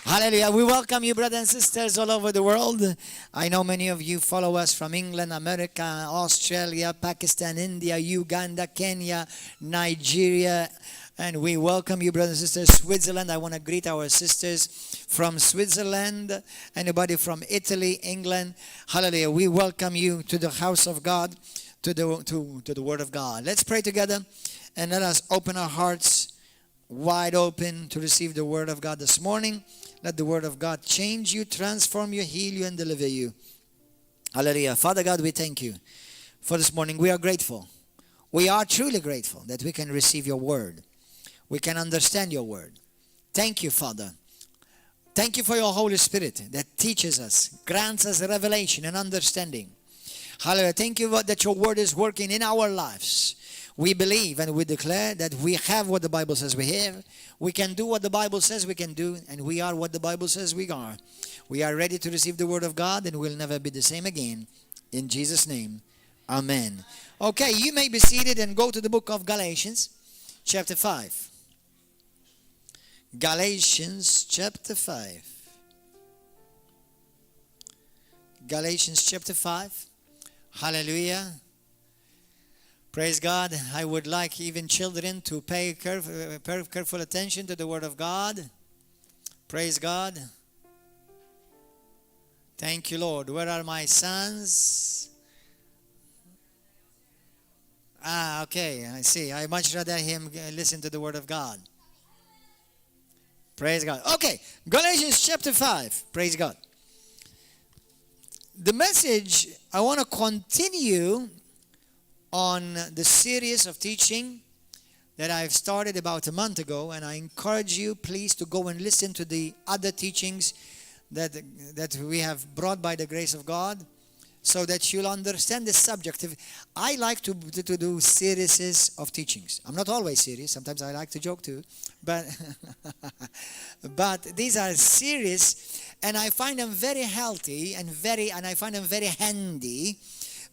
Hallelujah. We welcome you, brothers and sisters, all over the world. I know many of you follow us from England, America, Australia, Pakistan, India, Uganda, Kenya, Nigeria. And we welcome you, brothers and sisters, Switzerland. I want to greet our sisters from Switzerland. Anybody from Italy, England. Hallelujah. We welcome you to the house of God, to the word of God. Let's pray together and let us open our hearts wide open to receive the word of God this morning. Let the word of God change you, transform you, heal you, and deliver you. Hallelujah. Father God, we thank you for this morning. We are grateful. We are truly grateful that we can receive your word. We can understand your word. Thank you, Father. Thank you for your Holy Spirit that teaches us, grants us revelation and understanding. Hallelujah. Thank you that your word is working in our lives. We believe and we declare that we have what the Bible says we have. We can do what the Bible says we can do, and we are what the Bible says we are. We are ready to receive the word of God, and we'll never be the same again. In Jesus' name, amen. Okay, you may be seated and go to the book of Galatians, chapter 5. Galatians, chapter 5. Galatians, chapter 5. Hallelujah. Praise God. I would like even children to pay careful attention to the word of God. Praise God. Thank you, Lord. Where are my sons? Okay. I see. I much rather him listen to the word of God. Praise God. Okay. Galatians chapter 5. Praise God. The message, I want to continue on the series of teaching that I've started about a month ago, and I encourage you please to go and listen to the other teachings that we have brought by the grace of God, so that you'll understand the subject. I like to do series of teachings. I'm not always serious. Sometimes I like to joke too, but but these are series, and I find them very healthy and I find them very handy.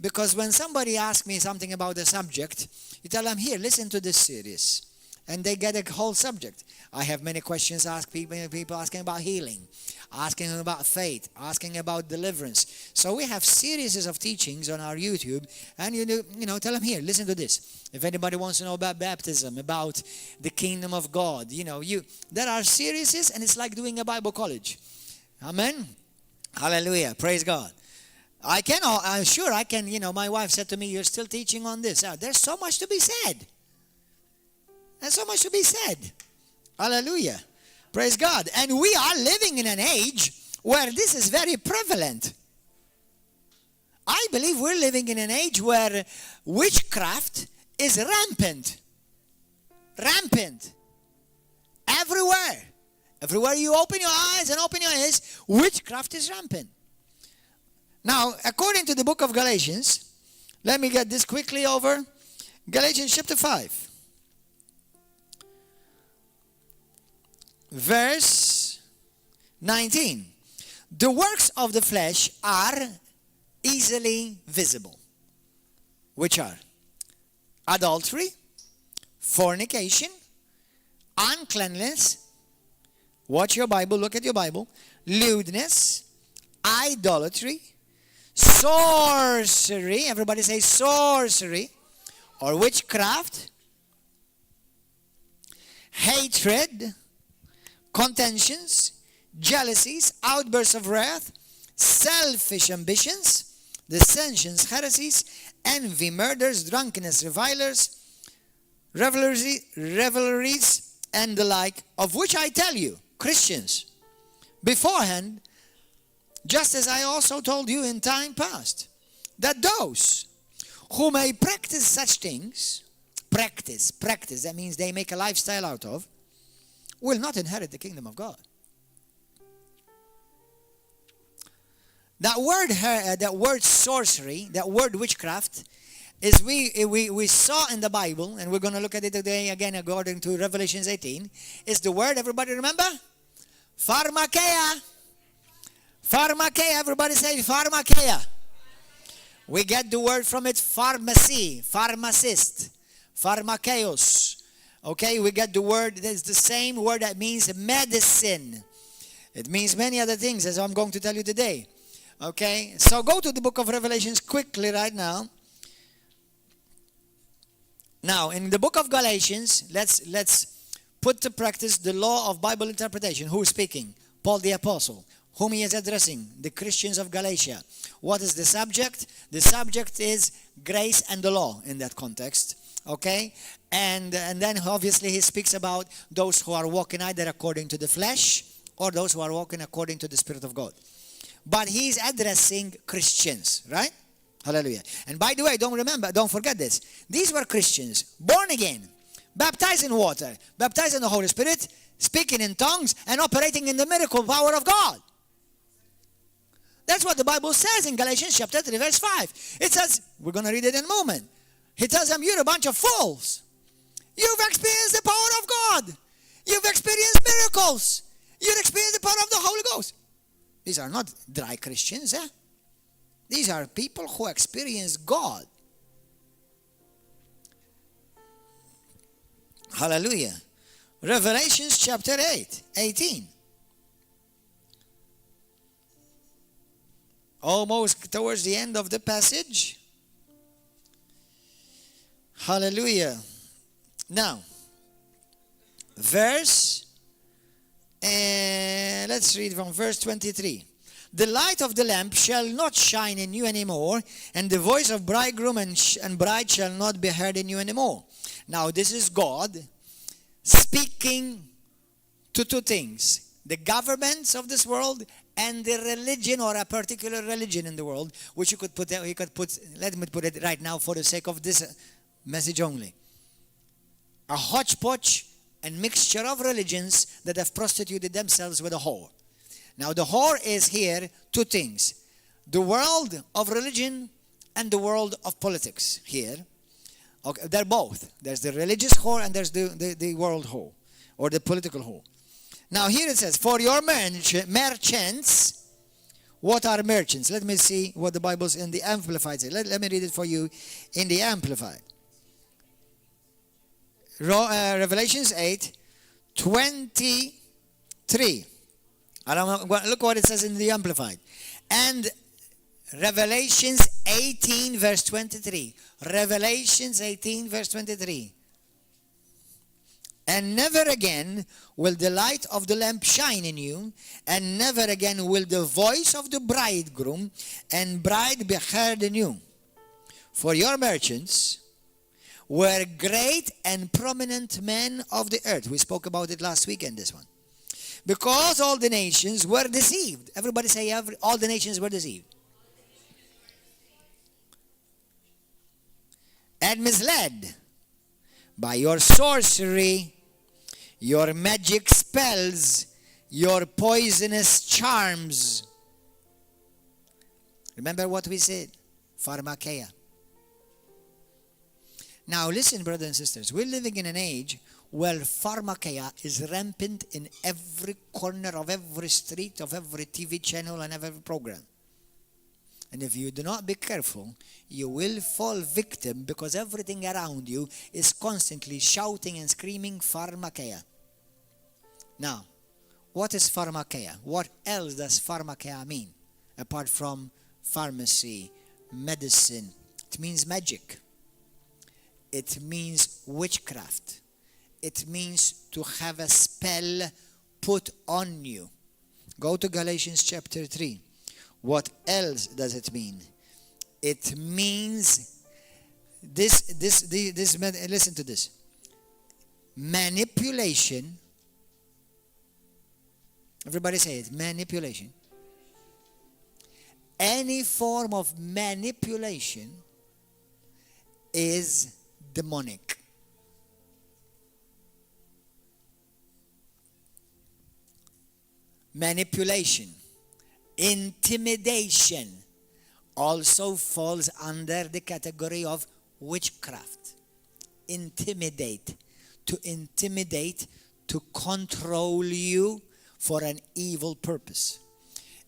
Because when somebody asks me something about a subject, you tell them, here, listen to this series. And they get a whole subject. I have many questions asked people asking about healing, asking about faith, asking about deliverance. So we have series of teachings on our YouTube. And you tell them, here, listen to this. If anybody wants to know about baptism, about the kingdom of God, there are series, and it's like doing a Bible college. Amen. Hallelujah. Praise God. I'm sure I can, my wife said to me, you're still teaching on this. There's so much to be said. There's so much to be said. Hallelujah. Praise God. And we are living in an age where this is very prevalent. I believe we're living in an age where witchcraft is rampant. Rampant. Everywhere. Everywhere you open your eyes and open your ears, witchcraft is rampant. Now, according to the book of Galatians, let me get this quickly over. Galatians chapter 5. Verse 19. The works of the flesh are easily visible, which are adultery, fornication, uncleanness, watch your Bible, look at your Bible, lewdness, idolatry, sorcery, everybody say sorcery, or witchcraft, hatred, contentions, jealousies, outbursts of wrath, selfish ambitions, dissensions, heresies, envy, murders, drunkenness, revilers, revelries, and the like, of which I tell you, Christians, beforehand, just as I also told you in time past, that those who may practice such things, practice, that means they make a lifestyle out of, will not inherit the kingdom of God. That word sorcery, that word witchcraft, is we saw in the Bible, and we're going to look at it today again according to Revelation 18, is the word, everybody remember? Pharmakeia. Pharmakeia, everybody say pharmakeia. We get the word from it, pharmacy, pharmacist, pharmakeos. Okay, we get the word, it's the same word that means medicine. It means many other things, as I'm going to tell you today. Okay? So go to the book of Revelations quickly right now. Now, in the book of Galatians, let's put to practice the law of Bible interpretation. Who is speaking? Paul the Apostle. Whom he is addressing? The Christians of Galatia. What is the subject? The subject is grace and the law in that context. Okay? And then obviously he speaks about those who are walking either according to the flesh or those who are walking according to the Spirit of God. But he's addressing Christians, right? Hallelujah. And by the way, don't forget this. These were Christians, born again, baptized in water, baptized in the Holy Spirit, speaking in tongues, and operating in the miracle power of God. That's what the Bible says in Galatians chapter 3, verse 5. It says, we're going to read it in a moment. He tells them, you're a bunch of fools. You've experienced the power of God. You've experienced miracles. You've experienced the power of the Holy Ghost. These are not dry Christians, eh? These are people who experience God. Hallelujah. Revelations chapter 18. Almost towards the end of the passage. Hallelujah. Now, let's read from verse 23. The light of the lamp shall not shine in you anymore, and the voice of bridegroom and bride shall not be heard in you anymore. Now, this is God speaking to two things: the governments of this world and the religion, or a particular religion in the world, which let me put it right now for the sake of this message only. A hodgepodge and mixture of religions that have prostituted themselves with a whore. Now, the whore is here two things: the world of religion and the world of politics here. Okay, they're both. There's the religious whore and there's the world whore, or the political whore. Now, here it says, for your merchants. What are merchants? Let me see what the Bible's in the Amplified says. Let me read it for you in the Amplified. Revelations 8:23. Look what it says in the Amplified. And Revelations 18 verse 23. Revelations 18 verse 23. And never again will the light of the lamp shine in you, and never again will the voice of the bridegroom and bride be heard in you. For your merchants were great and prominent men of the earth. We spoke about it last weekend, this one. Because all the nations were deceived. Everybody say, all the nations were deceived. And misled by your sorcery, your magic spells, your poisonous charms. Remember what we said? Pharmakeia. Now listen, brothers and sisters. We're living in an age where pharmakeia is rampant in every corner of every street, of every TV channel and every program. And if you do not be careful, you will fall victim, because everything around you is constantly shouting and screaming pharmakeia. Now, what is pharmakeia? What else does pharmakeia mean? Apart from pharmacy, medicine, it means magic. It means witchcraft. It means to have a spell put on you. Go to Galatians chapter 3. What else does it mean? It means listen to this. Manipulation. Everybody say it. Manipulation. Any form of manipulation is demonic. Manipulation, intimidation also falls under the category of witchcraft. Intimidate, to control you for an evil purpose.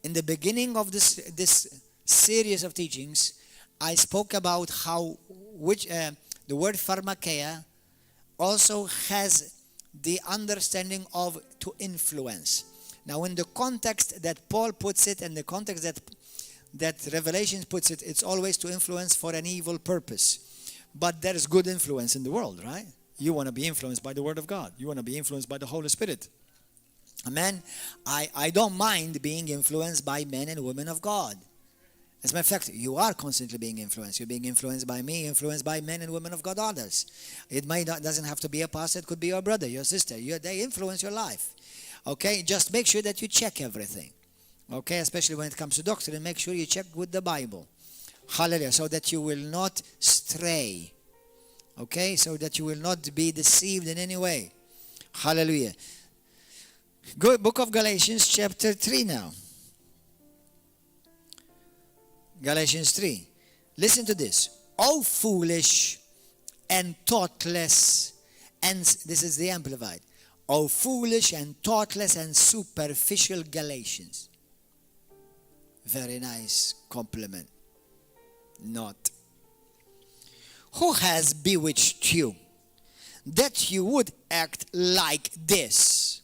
In the beginning of this series of teachings, I spoke about how the word pharmakeia also has the understanding of to influence. Now, in the context that Paul puts it, and the context that Revelation puts it, it's always to influence for an evil purpose. But there is good influence in the world, right? You want to be influenced by the Word of God. You want to be influenced by the Holy Spirit. Amen? I don't mind being influenced by men and women of God. As a matter of fact, you are constantly being influenced. You're being influenced by me, influenced by men and women of God, others. It doesn't have to be a pastor. It could be your brother, your sister. They influence your life. Okay? Just make sure that you check everything. Okay? Especially when it comes to doctrine, make sure you check with the Bible. Hallelujah. So that you will not stray. Okay? So that you will not be deceived in any way. Hallelujah. Good. Book of Galatians chapter 3 now. Galatians 3. Listen to this. O foolish and thoughtless, and this is the Amplified. O foolish and thoughtless and superficial Galatians. Very nice compliment. Not. Who has bewitched you that you would act like this?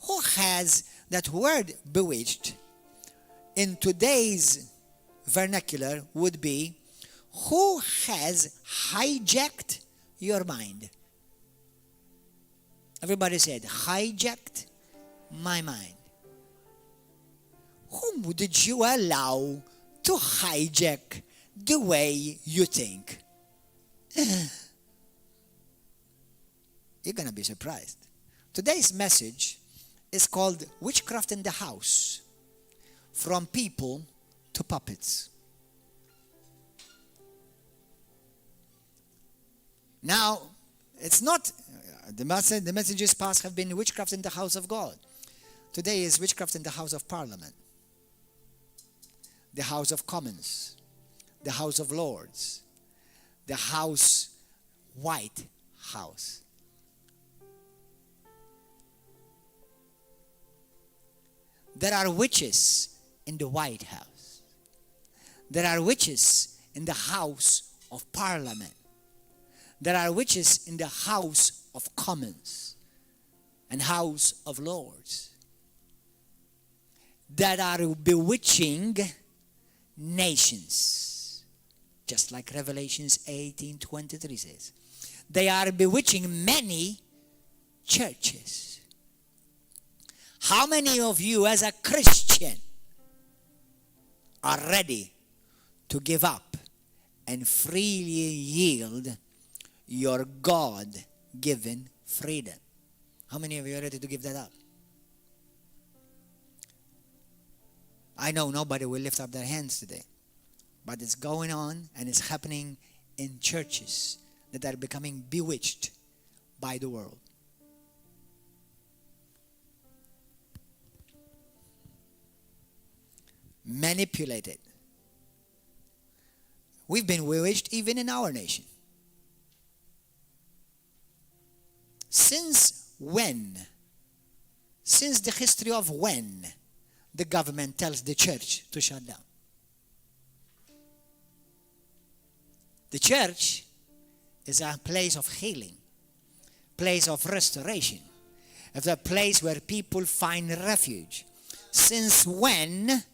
Who has that word bewitched in today's vernacular would be, who has hijacked your mind? Everybody said, hijacked my mind. Whom did you allow to hijack the way you think? You're going to be surprised. Today's message is called Witchcraft in the House. From people to puppets. Now, it's not, the messages past have been witchcraft in the house of God. Today is witchcraft in the house of Parliament, the House of Commons, the House of Lords, the White House. There are witches in the White House. There are witches in the House of Parliament. There are witches in the House of Commons and House of Lords that are bewitching nations. Just like Revelations 18:23 says. They are bewitching many churches. How many of you as a Christian are ready to give up and freely yield your God-given freedom? How many of you are ready to give that up? I know nobody will lift up their hands today, but it's going on and it's happening in churches that are becoming bewitched by the world. Manipulated. We've been bewitched even in our nation. Since when? Since the history of when the government tells the church to shut down. The church is a place of healing, place of restoration. It's a place where people find refuge. Since when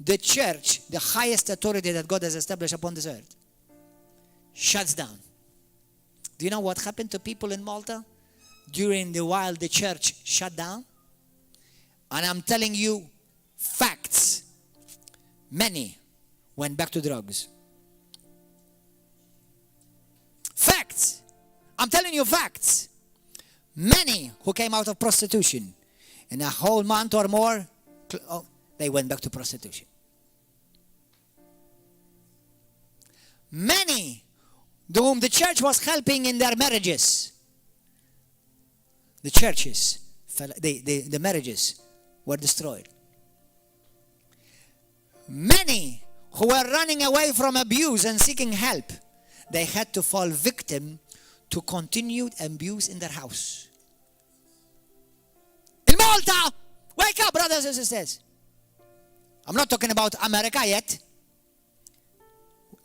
the church, the highest authority that God has established upon this earth, shuts down? Do you know what happened to people in Malta during the while the church shut down? And I'm telling you facts. Many went back to drugs. Facts. I'm telling you facts. Many who came out of prostitution in a whole month or more, they went back to prostitution. Many whom the church was helping in their marriages, the churches, the marriages were destroyed. Many who were running away from abuse and seeking help, they had to fall victim to continued abuse in their house. In Malta, wake up, brothers and sisters. I'm not talking about America yet.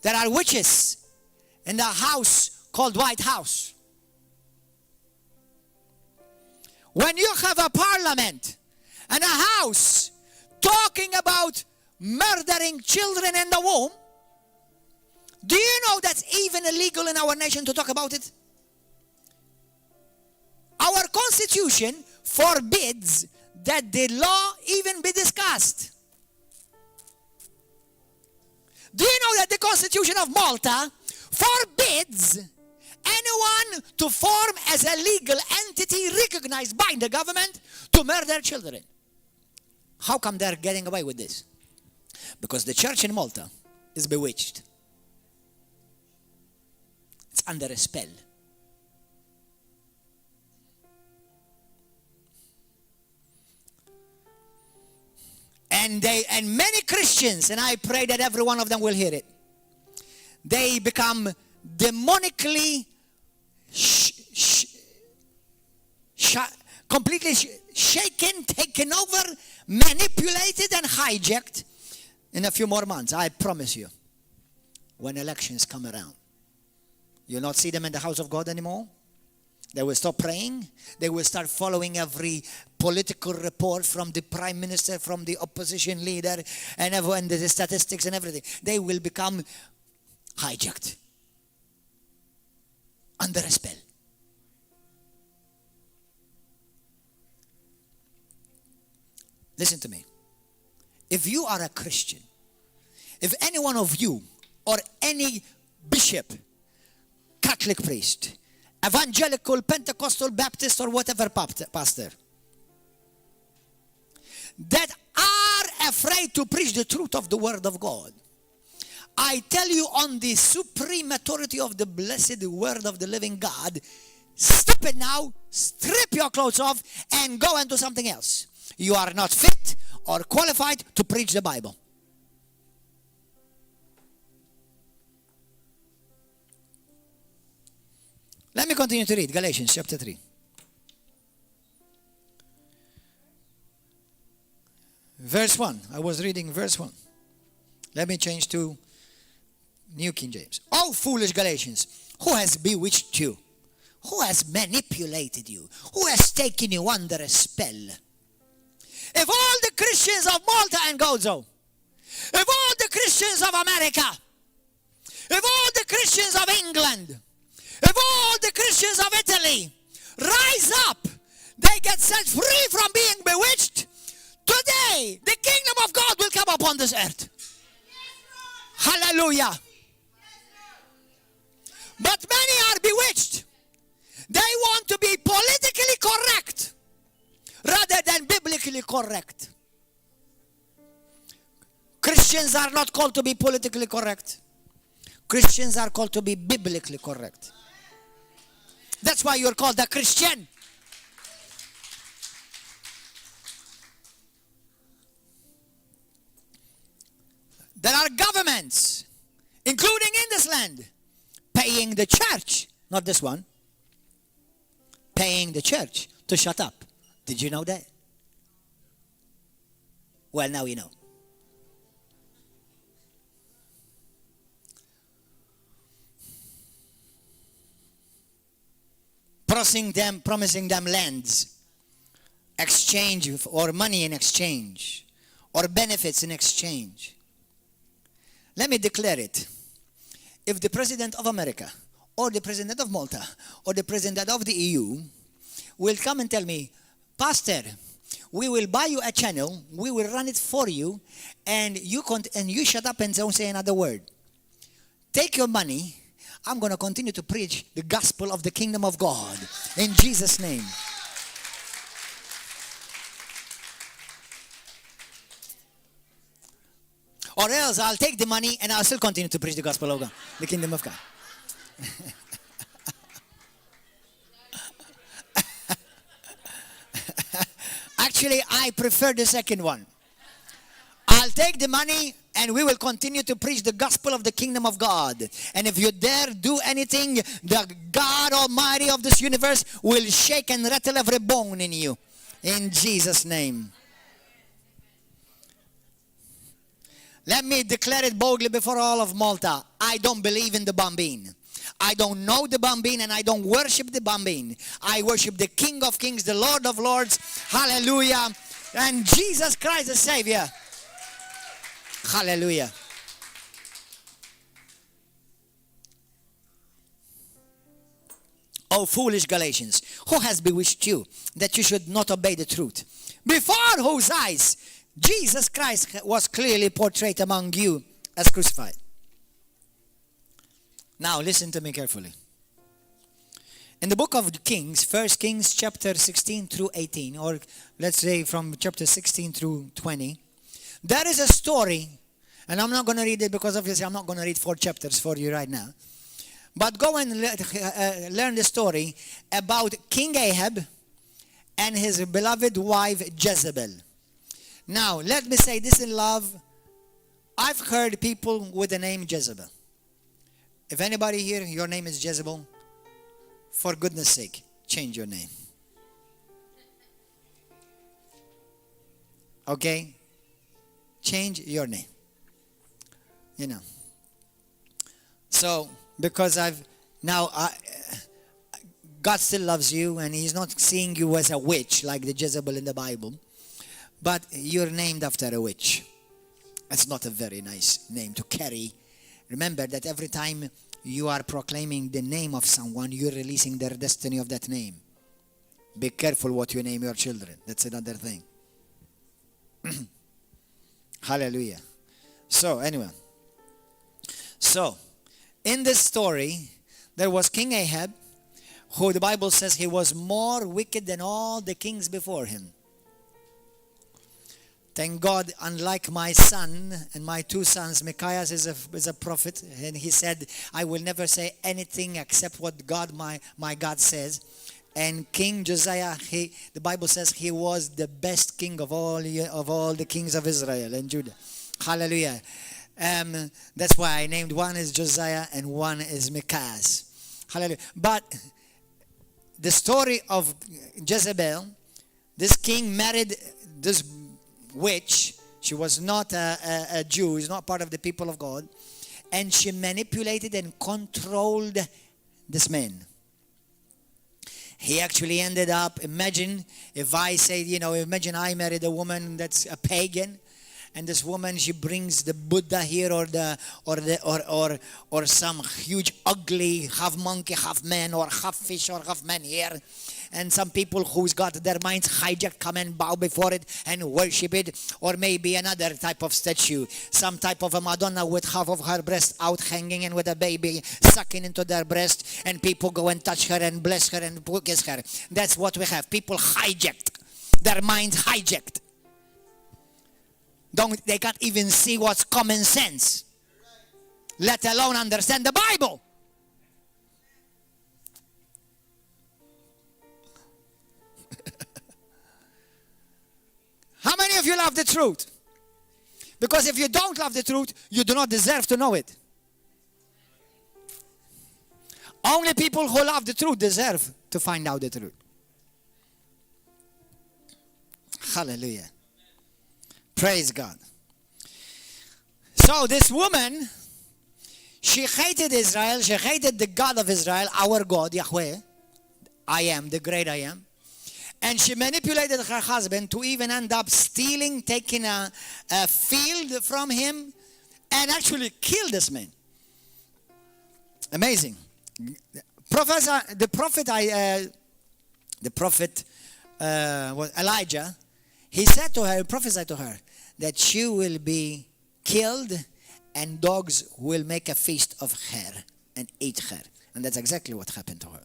There are witches in the house called White House. When you have a parliament and a house talking about murdering children in the womb, do you know that's even illegal in our nation to talk about it? Our constitution forbids that the law even be discussed. Do you know that the Constitution of Malta forbids anyone to form as a legal entity recognized by the government to murder children? How come they're getting away with this? Because the church in Malta is bewitched. It's under a spell. And many Christians, and I pray that every one of them will hear it, they become demonically completely shaken, taken over, manipulated and hijacked in a few more months. I promise you, when elections come around, you'll not see them in the house of God anymore. They will stop praying. They will start following every political report from the prime minister, from the opposition leader, and everyone, the statistics and everything. They will become hijacked, under a spell. Listen to me. If you are a Christian, if any one of you or any bishop, Catholic priest, evangelical, Pentecostal, Baptist, or whatever pastor, that are afraid to preach the truth of the Word of God, I tell you, on the supreme authority of the blessed Word of the living God, stop it now, strip your clothes off, and go and do something else. You are not fit or qualified to preach the Bible. Let me continue to read Galatians chapter 3. Verse 1. I was reading verse 1. Let me change to New King James. Oh, foolish Galatians, who has bewitched you? Who has manipulated you? Who has taken you under a spell? If all the Christians of Malta and Gozo, if all the Christians of America, if all the Christians of England, if all the Christians of Italy rise up, they get set free from being bewitched, today the kingdom of God will come upon this earth. Hallelujah. But many are bewitched. They want to be politically correct rather than biblically correct. Christians are not called to be politically correct. Christians are called to be biblically correct. That's why you're called a Christian. There are governments, including in this land, paying the church, not this one, paying the church to shut up. Did you know that? Well, now you know. Promising them lands, exchange or money in exchange, or benefits in exchange. Let me declare it. If the President of America, or the President of Malta, or the President of the EU will come and tell me, Pastor, we will buy you a channel, we will run it for you, and you shut up and don't say another word. Take your money. I'm going to continue to preach the gospel of the kingdom of God in Jesus' name. Or else I'll take the money and I'll still continue to preach the gospel of God, the kingdom of God. Actually, I prefer the second one. I'll take the money and we will continue to preach the gospel of the kingdom of God. And if you dare do anything, the God Almighty of this universe will shake and rattle every bone in you. In Jesus' name. Let me declare it boldly before all of Malta. I don't believe in the bambine. I don't know the bambine and I don't worship the bambine. I worship the King of Kings, the Lord of Lords. Hallelujah. And Jesus Christ the Savior. Hallelujah. O foolish Galatians, who has bewitched you that you should not obey the truth? Before whose eyes Jesus Christ was clearly portrayed among you as crucified. Now listen to me carefully. In the book of Kings, 1 Kings chapter 16 through 18, or let's say from chapter 16 through 20, there is a story, and I'm not going to read it because obviously I'm not going to read 4 chapters for you right now. But go and learn the story about King Ahab and his beloved wife Jezebel. Now, let me say this in love. I've heard people with the name Jezebel. If anybody here, your name is Jezebel, for goodness sake, change your name. Okay? Change your name. You know. So, because God still loves you and He's not seeing you as a witch like the Jezebel in the Bible, but you're named after a witch. It's not a very nice name to carry. Remember that every time you are proclaiming the name of someone, you're releasing their destiny of that name. Be careful what you name your children. That's another thing. Hallelujah. So, anyway. So, in this story, there was King Ahab, who the Bible says he was more wicked than all the kings before him. Thank God, unlike my son and my 2 sons, Micaiah is a prophet, and he said, I will never say anything except what God, my God says. And King Josiah, the Bible says he was the best king of all the kings of Israel and Judah. Hallelujah. That's why I named one is Josiah and one is Micaiah. Hallelujah. But the story of Jezebel, this king married this witch. She was not a Jew, she's not part of the people of God, and she manipulated and controlled this man. He actually ended up, imagine if I say, imagine I married a woman that's a pagan, and this woman, she brings the Buddha here or some huge ugly half monkey, half man, or half fish or half man here. And some people who's got their minds hijacked come and bow before it and worship it. Or maybe another type of statue. Some type of a Madonna with half of her breast out hanging and with a baby sucking into their breast. And people go and touch her and bless her and kiss her. That's what we have. People hijacked. Their minds hijacked. They can't even see what's common sense. Let alone understand the Bible. How many of you love the truth? Because if you don't love the truth, you do not deserve to know it. Only people who love the truth deserve to find out the truth. Hallelujah. Praise God. So this woman, she hated Israel. She hated the God of Israel, our God, Yahweh. I am, the great I am. And she manipulated her husband to even end up stealing, taking a field from him, and actually kill this man. Amazing. The prophet Elijah, he said to her, prophesied to her, that she will be killed and dogs will make a feast of her and eat her. And that's exactly what happened to her.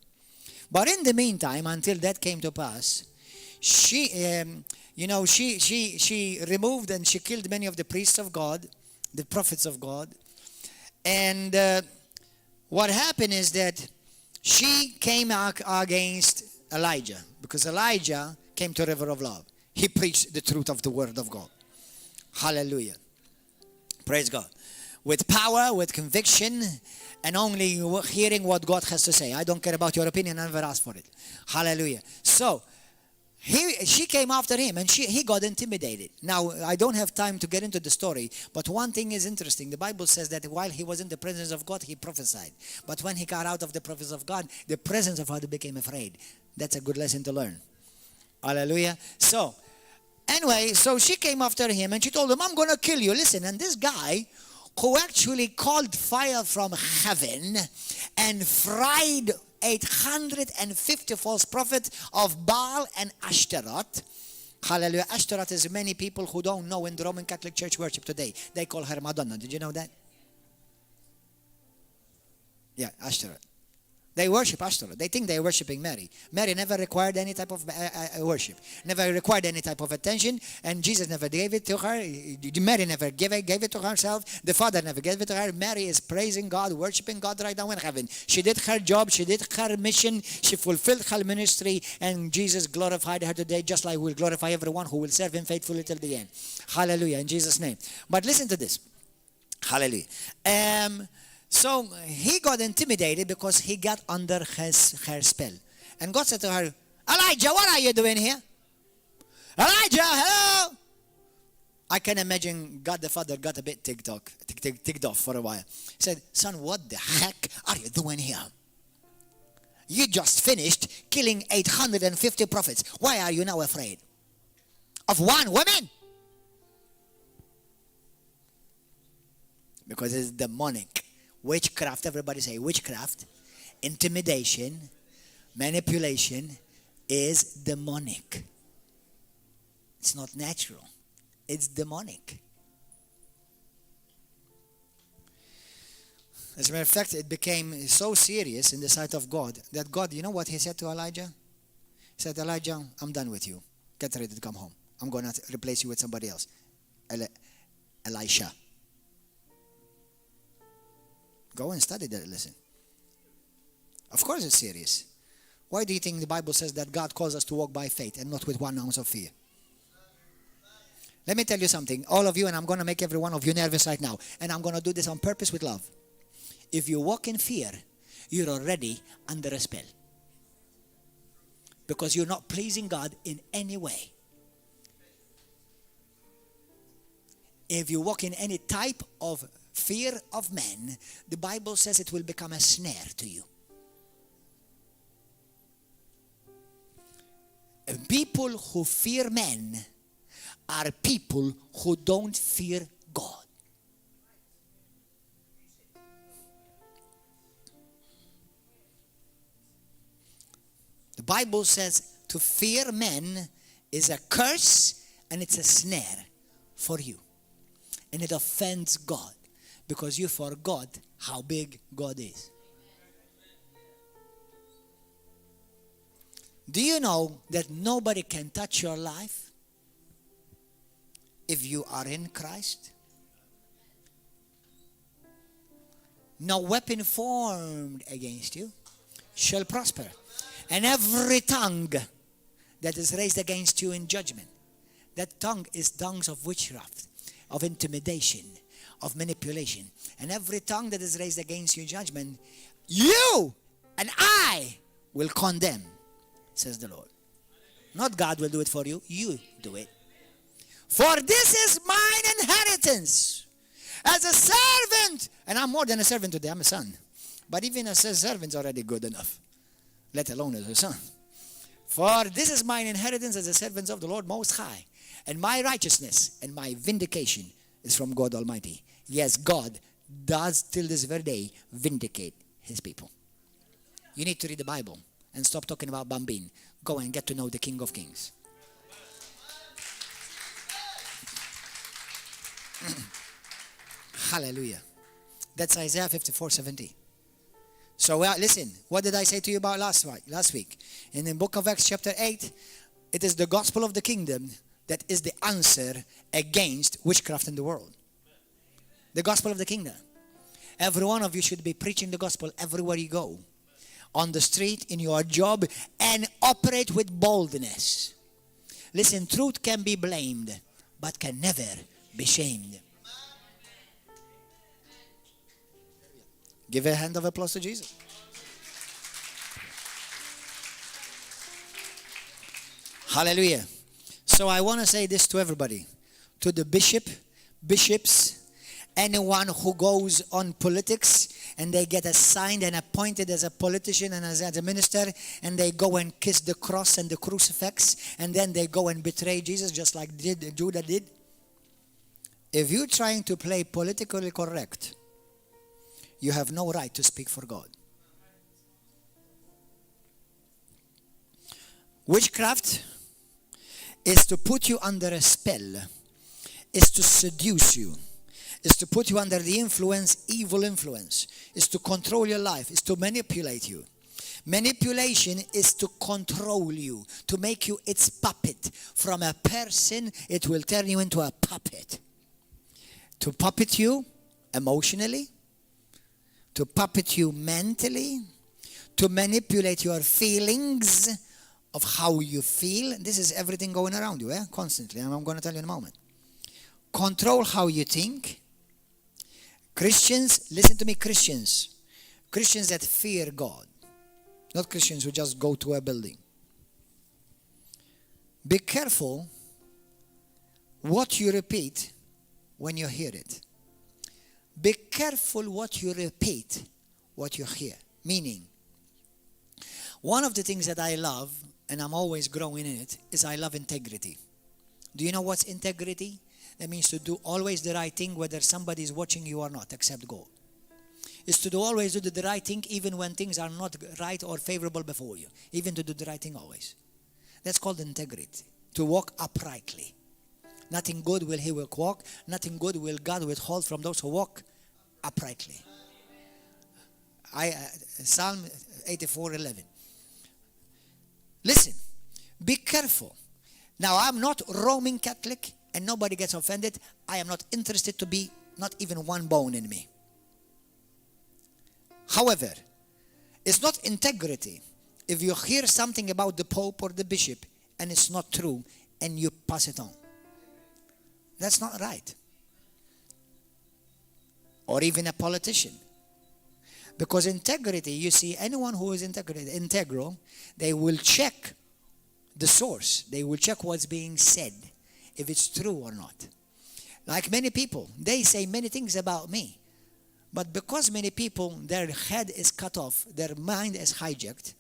But in the meantime, until that came to pass, she removed and she killed many of the priests of God, the prophets of God. And what happened is that she came against Elijah, because Elijah came to River of Love. He preached the truth of the Word of God. Hallelujah. Praise God. With power, with conviction, and only hearing what God has to say. I don't care about your opinion. I never asked for it. Hallelujah. So, she came after him and he got intimidated. Now, I don't have time to get into the story, but one thing is interesting. The Bible says that while he was in the presence of God, he prophesied. But when he got out of the presence of God, the presence of God became afraid. That's a good lesson to learn. Hallelujah. So, Anyway, so she came after him and she told him, I'm going to kill you. Listen, and this guy who actually called fire from heaven and fried 850 false prophets of Baal and Ashtaroth. Hallelujah. Ashtaroth is many people who don't know in the Roman Catholic Church worship today. They call her Madonna. Did you know that? Yeah, Ashtaroth. They worship Ashtaroth. They think they're worshiping Mary. Mary never required any type of worship. Never required any type of attention. And Jesus never gave it to her. Mary never gave it to herself. The Father never gave it to her. Mary is praising God, worshiping God right now in heaven. She did her job. She did her mission. She fulfilled her ministry. And Jesus glorified her today, just like we'll glorify everyone who will serve him faithfully till the end. Hallelujah, in Jesus' name. But listen to this. Hallelujah. So he got intimidated because he got under her spell. And God said to her, Elijah, what are you doing here? Elijah, hello? I can imagine God the Father got a bit ticked off for a while. He said, son, what the heck are you doing here? You just finished killing 850 prophets. Why are you now afraid? Of one woman? Because it's demonic. Witchcraft, everybody say witchcraft, intimidation, manipulation is demonic. It's not natural. It's demonic. As a matter of fact, it became so serious in the sight of God that God, you know what he said to Elijah? He said, Elijah, I'm done with you. Get ready to come home. I'm going to replace you with somebody else. Elisha. Go and study that, listen. Of course it's serious. Why do you think the Bible says that God calls us to walk by faith and not with 1 ounce of fear? Let me tell you something. All of you, and I'm going to make every one of you nervous right now. And I'm going to do this on purpose with love. If you walk in fear, you're already under a spell. Because you're not pleasing God in any way. If you walk in any type of fear of man, the Bible says it will become a snare to you. And people who fear men are people who don't fear God. The Bible says to fear men is a curse and it's a snare for you. And it offends God. Because you forgot how big God is. Do you know that nobody can touch your life if you are in Christ? No weapon formed against you shall prosper. And every tongue that is raised against you in judgment, that tongue is tongues of witchcraft, of intimidation, of manipulation. And every tongue that is raised against you in judgment, you and I will condemn, says the Lord. Not God will do it for you, you do it. For this is mine inheritance as a servant. And I'm more than a servant today, I'm a son. But even as a servant is already good enough, let alone as a son. For this is mine inheritance as a servant of the Lord Most High. And my righteousness and my vindication is from God Almighty. Yes, God does till this very day vindicate his people. You need to read the Bible and stop talking about Bambin. Go and get to know the King of Kings. Hallelujah. That's Isaiah 54:17. So listen, what did I say to you about last week? In the book of Acts chapter 8, it is the gospel of the kingdom that is the answer against witchcraft in the world. The gospel of the kingdom. Every one of you should be preaching the gospel everywhere you go. On the street, in your job, and operate with boldness. Listen, truth can be blamed, but can never be shamed. Give a hand of applause to Jesus. Hallelujah. So I want to say this to everybody. To the bishops, anyone who goes on politics and they get assigned and appointed as a politician and as a minister, and they go and kiss the cross and the crucifix, and then they go and betray Jesus just like Judah did. If you're trying to play politically correct, you have no right to speak for God. Witchcraft is to put you under a spell, is to seduce you, is to put you under the influence, evil influence, is to control your life, is to manipulate you. Manipulation is to control you, to make you its puppet. From a person, it will turn you into a puppet. To puppet you emotionally, to puppet you mentally, to manipulate your feelings of how you feel. This is everything going around you, constantly. And I'm going to tell you in a moment. Control how you think. Christians, listen to me, Christians that fear God, not Christians who just go to a building. Be careful what you repeat when you hear it. Be careful what you repeat, what you hear. Meaning, one of the things that I love, and I'm always growing in it, is I love integrity. Do you know what's integrity? That means to do always the right thing whether somebody is watching you or not, except God. It's to always do the right thing even when things are not right or favorable before you. Even to do the right thing always. That's called integrity. To walk uprightly. Nothing good will he will walk. Nothing good will God withhold from those who walk uprightly. Psalm 84:11. Listen, be careful. Now, I'm not Roman Catholic, and nobody gets offended. I am not interested to be not even one bone in me. However, it's not integrity if you hear something about the Pope or the Bishop and it's not true and you pass it on. That's not right. Or even a politician. Because integrity, you see, anyone who is integral, they will check the source. They will check what's being said, if it's true or not. Like many people, they say many things about me. But because many people, their head is cut off, their mind is hijacked,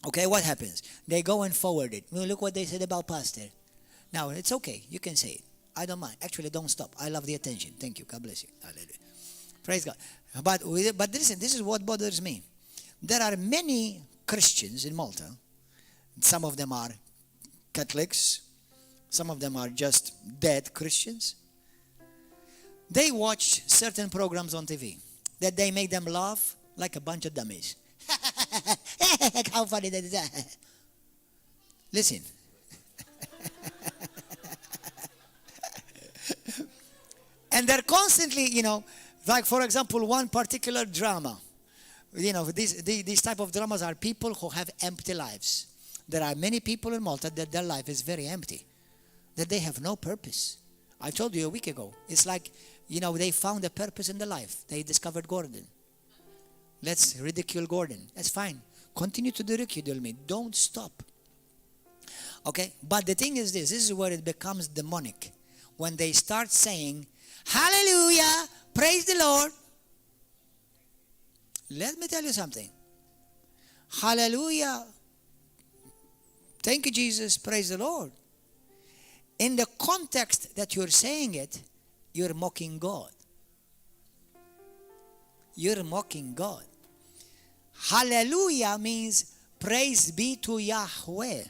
okay, what happens? They go and forward it. Well, look what they said about Pastor. Now, it's okay. You can say it. I don't mind. Actually, don't stop. I love the attention. Thank you. God bless you. Hallelujah. Praise God. But listen, this is what bothers me. There are many Christians in Malta. Some of them are Catholics. Some of them are just dead Christians. They watch certain programs on TV that they make them laugh like a bunch of dummies. How funny that is. Listen. And they're constantly, like for example, one particular drama. These type of dramas are people who have empty lives. There are many people in Malta that their life is very empty, that they have no purpose. I told you a week ago. It's like, they found a purpose in their life. They discovered Gordon. Let's ridicule Gordon. That's fine. Continue to ridicule me. Don't stop. Okay? But the thing is this is where it becomes demonic. When they start saying, hallelujah, praise the Lord. Let me tell you something. Hallelujah. Thank you, Jesus. Praise the Lord. In the context that you're saying it, you're mocking God. You're mocking God. Hallelujah means praise be to Yahweh.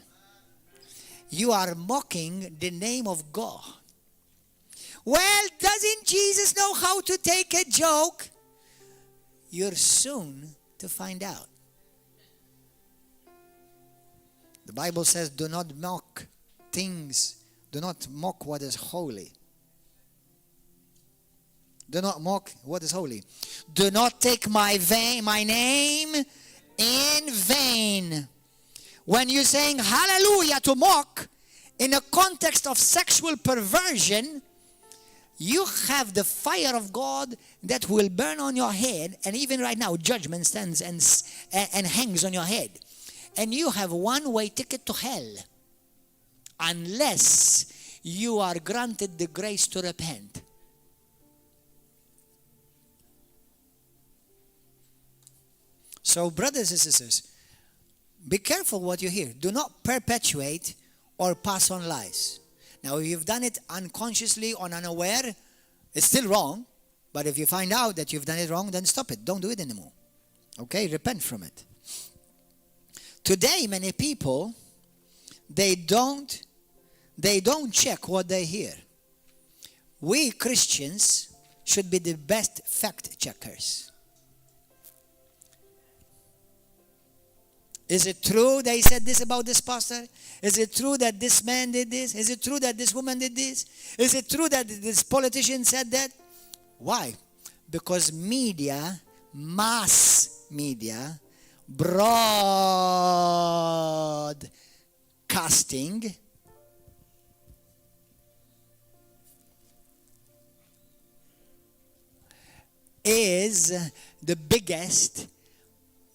You are mocking the name of God. Well, doesn't Jesus know how to take a joke? You're soon to find out. The Bible says, do not mock things. Do not mock what is holy. Do not mock what is holy. Do not take my name in vain. When you're saying hallelujah to mock in a context of sexual perversion, you have the fire of God that will burn on your head, and even right now judgment stands and hangs on your head. And you have one-way ticket to hell unless you are granted the grace to repent. So, brothers and sisters, be careful what you hear. Do not perpetuate or pass on lies. Now, if you've done it unconsciously or unaware, it's still wrong. But if you find out that you've done it wrong, then stop it. Don't do it anymore. Okay? Repent from it. Today, many people, they don't check what they hear. We Christians should be the best fact checkers. Is it true they said this about this pastor? Is it true that this man did this? Is it true that this woman did this? Is it true that this politician said that? Why? Because media, mass media, broadcasting is the biggest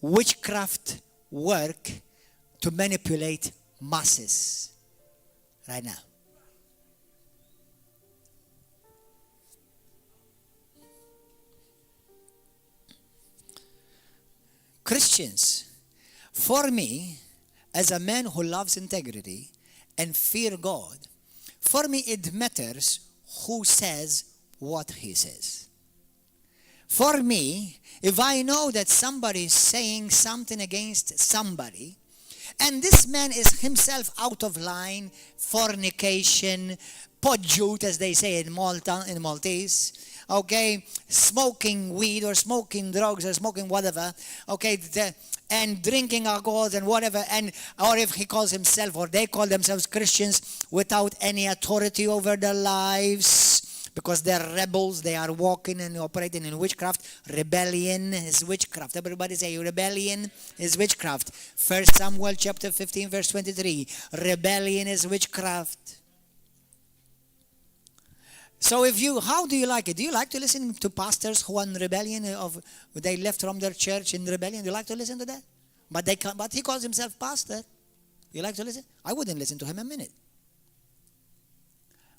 witchcraft work to manipulate masses right now. Christians, for me, as a man who loves integrity and fear God, for me it matters who says what he says. For me, if I know that somebody is saying something against somebody, and this man is himself out of line, fornication, podjut, as they say in Malta, in Maltese, okay, smoking weed or smoking drugs or smoking whatever, okay, and drinking alcohol and whatever, and or if he calls himself or they call themselves Christians without any authority over their lives, because they're rebels, they are walking and operating in witchcraft. Rebellion is witchcraft. Everybody say rebellion is witchcraft. 1 Samuel chapter 15 verse 23. Rebellion is witchcraft. So how do you like it? Do you like to listen to pastors who are in rebellion, they left from their church in rebellion? Do you like to listen to that? But he calls himself pastor. You like to listen? I wouldn't listen to him a minute.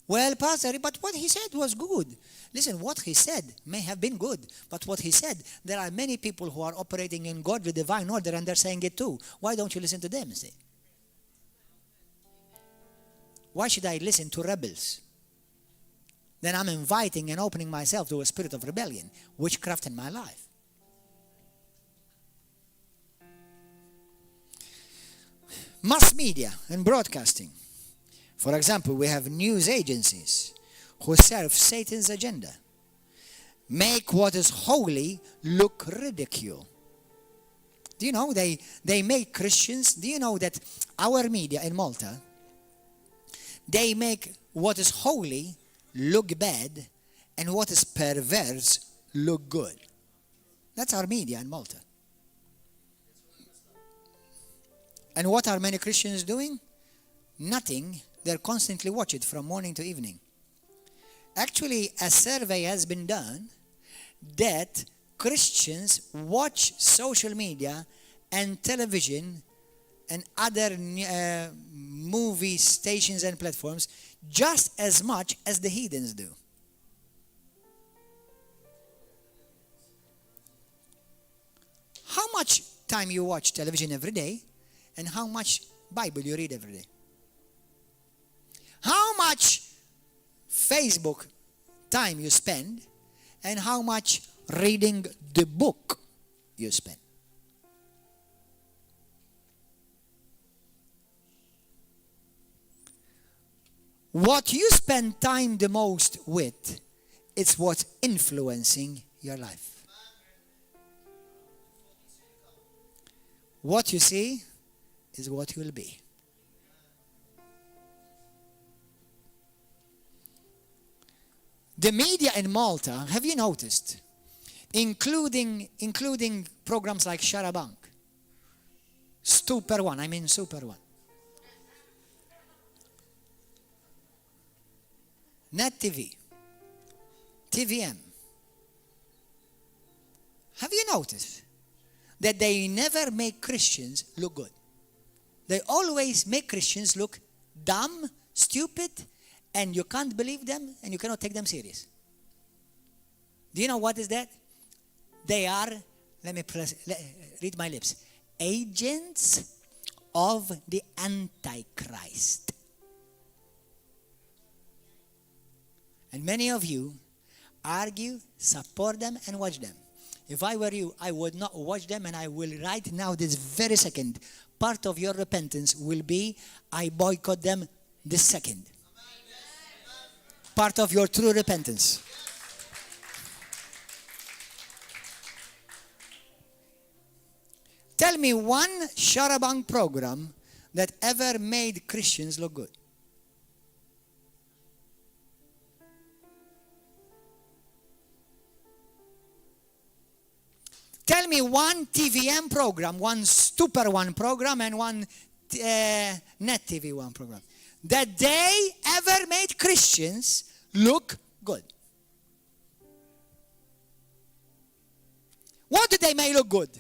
Well, pastor, but what he said was good. Listen, what he said may have been good, but what he said, there are many people who are operating in godly divine order and they're saying it too. Why don't you listen to them instead? Why should I listen to rebels? Then I'm inviting and opening myself to a spirit of rebellion, witchcraft in my life. Mass media and broadcasting. For example, we have news agencies who serve Satan's agenda. Make what is holy look ridicule. Do you know they make Christians? Do you know that our media in Malta, they make what is holy look bad and what is perverse look good? That's our media in Malta. And what are many Christians doing? Nothing. They're constantly watching from morning to evening. Actually, a survey has been done that Christians watch social media and television and other movie stations and platforms just as much as the heathens do. How much time you watch television every day and how much Bible you read every day? How much Facebook time you spend and how much reading the book you spend? What you spend time the most with, it's what's influencing your life. What you see is what you will be. The media in Malta, have you noticed, including programs like Sharabank, Super One, Net TV, TVM. Have you noticed that they never make Christians look good? They always make Christians look dumb, stupid, and you can't believe them and you cannot take them serious. Do you know what is that? They are, let read my lips, agents of the Antichrist. And many of you argue, support them, and watch them. If I were you, I would not watch them, and I will right now, this very second, part of your repentance will be, I boycott them this second. Part of your true repentance. Tell me one Sharabang program that ever made Christians look good. Tell me one TVM program, one Stupor One program, and one Net TV One program that they ever made Christians look good. What did they make look good?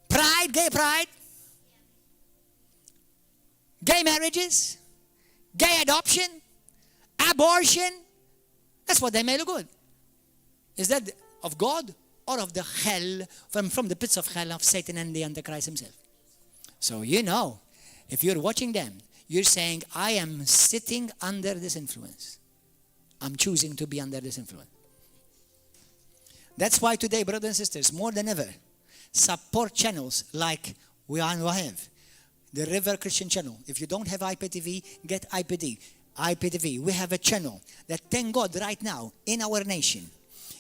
Pride, gay marriages, gay adoption, abortion. That's what they made look good. Is that of God or of the hell, from the pits of hell of Satan and the Antichrist himself? So you know, if you're watching them, you're saying, I am sitting under this influence. I'm choosing to be under this influence. That's why today, brothers and sisters, more than ever, support channels like we have. The River Christian channel. If you don't have IPTV, get IPTV. We have a channel that, thank God, right now, in our nation,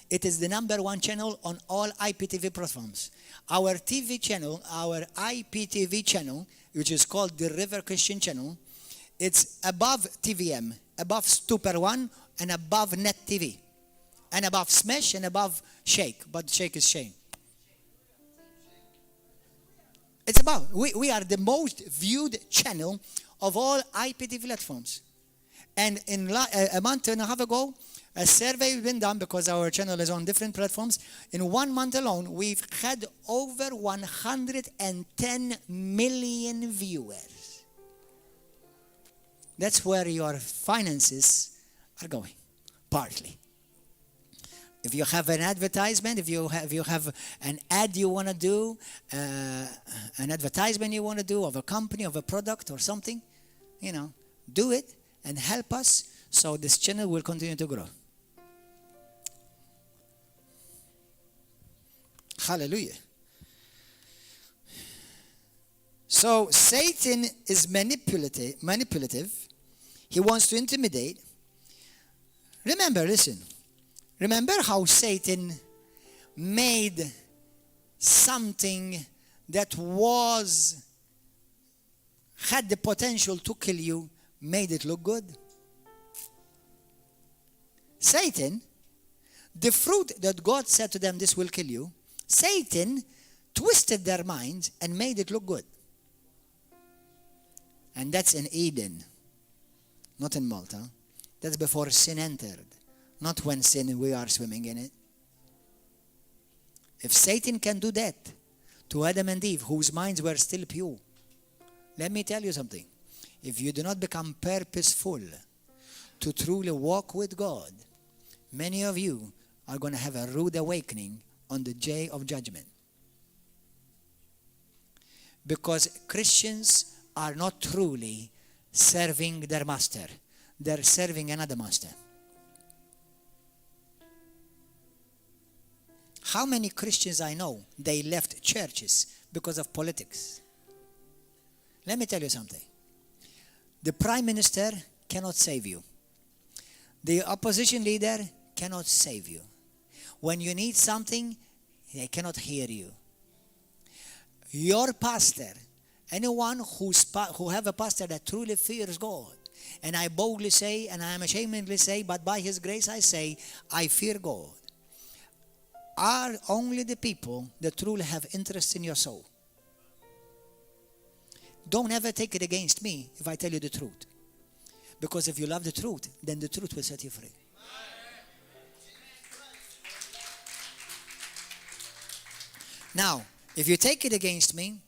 it is the #1 channel on all IPTV platforms. Our TV channel, our IPTV channel, which is called the River Christian channel, it's above TVM, above Stupor One, and above Net TV, and above Smash, and above Shake. But Shake is shame. It's above. We are the most viewed channel of all IPTV platforms. And in a month and a half ago, a survey has been done because our channel is on different platforms. In 1 month alone, we've had over 110 million viewers. That's where your finances are going, partly. If you have an advertisement, if you have an ad you want to do, an advertisement you want to do of a company, of a product or something, do it and help us so this channel will continue to grow. Hallelujah. So Satan is manipulative. He wants to intimidate. Remember how Satan made something that had the potential to kill you, made it look good? Satan, the fruit that God said to them, this will kill you, Satan twisted their minds and made it look good. And that's in Eden, not in Malta. That's before sin entered, not when sin we are swimming in it. If Satan can do that to Adam and Eve, whose minds were still pure, let me tell you something. If you do not become purposeful to truly walk with God, many of you are going to have a rude awakening on the day of judgment. Because Christians are not truly serving their master. They're serving another master. How many Christians I know, they left churches because of politics? Let me tell you something. The prime minister cannot save you. The opposition leader cannot save you. When you need something, they cannot hear you. Your pastor, anyone who have a pastor that truly fears God, and I boldly say, and I am ashamedly say, but by His grace I say, I fear God, are only the people that truly have interest in your soul. Don't ever take it against me if I tell you the truth. Because if you love the truth, then the truth will set you free. Now, if you take it against me,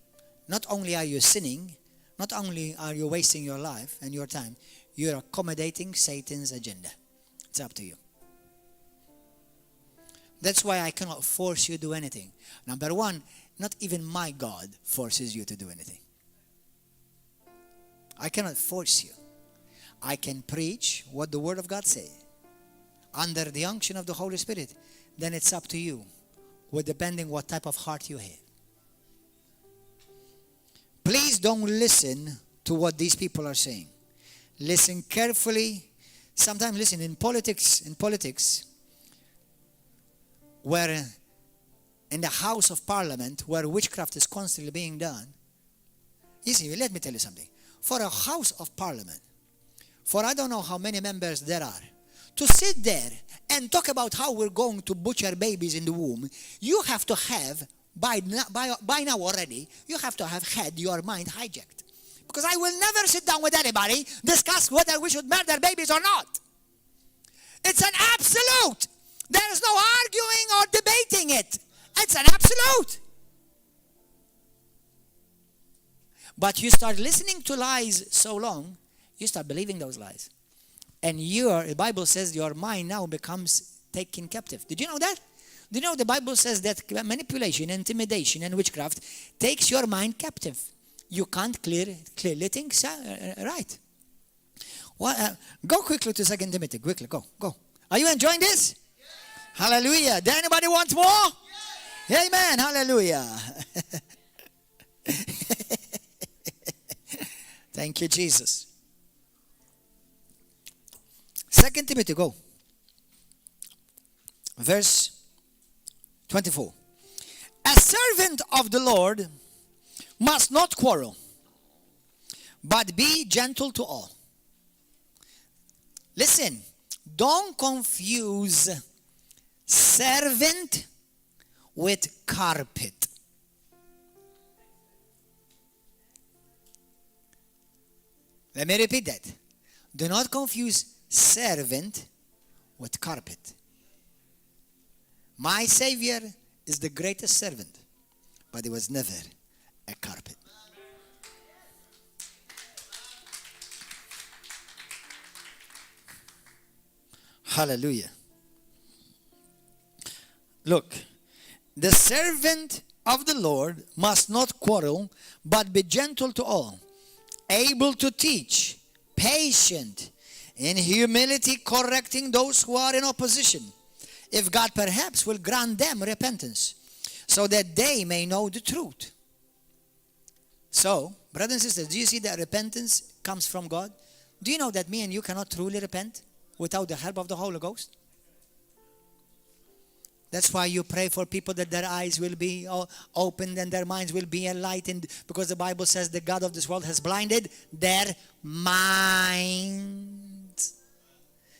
not only are you sinning, not only are you wasting your life and your time, you're accommodating Satan's agenda. It's up to you. That's why I cannot force you to do anything. Number one, not even my God forces you to do anything. I cannot force you. I can preach what the Word of God says under the unction of the Holy Spirit. Then it's up to you, depending what type of heart you have. Please don't listen to what these people are saying. Listen carefully. Sometimes listen, in politics, where in the House of Parliament, where witchcraft is constantly being done. You see, let me tell you something. For a House of Parliament, for I don't know how many members there are, to sit there and talk about how we're going to butcher babies in the womb, you have to have, by now already, you have to have had your mind hijacked. Because I will never sit down with anybody, discuss whether we should murder babies or not. It's an absolute. There is no arguing or debating it. It's an absolute. But you start listening to lies so long, you start believing those lies. And the Bible says your mind now becomes taken captive. Did you know that? Do you know the Bible says that manipulation, intimidation, and witchcraft takes your mind captive? You can't clearly think right. Well, go quickly to 2 Timothy. Quickly, go. Are you enjoying this? Yes. Hallelujah. Does anybody want more? Yes. Amen. Hallelujah. Thank you, Jesus. 2 Timothy, go. Verse 24. A servant of the Lord must not quarrel, but be gentle to all. Listen, don't confuse servant with carpet. Let me repeat that. Do not confuse servant with carpet. My Savior is the greatest servant, but he was never a carpet. Hallelujah. Look, the servant of the Lord must not quarrel, but be gentle to all, able to teach, patient, in humility correcting those who are in opposition, if God perhaps will grant them repentance, so that they may know the truth. So, brothers and sisters, do you see that repentance comes from God? Do you know that me and you cannot truly repent without the help of the Holy Ghost? That's why you pray for people that their eyes will be opened and their minds will be enlightened, because the Bible says the God of this world has blinded their minds.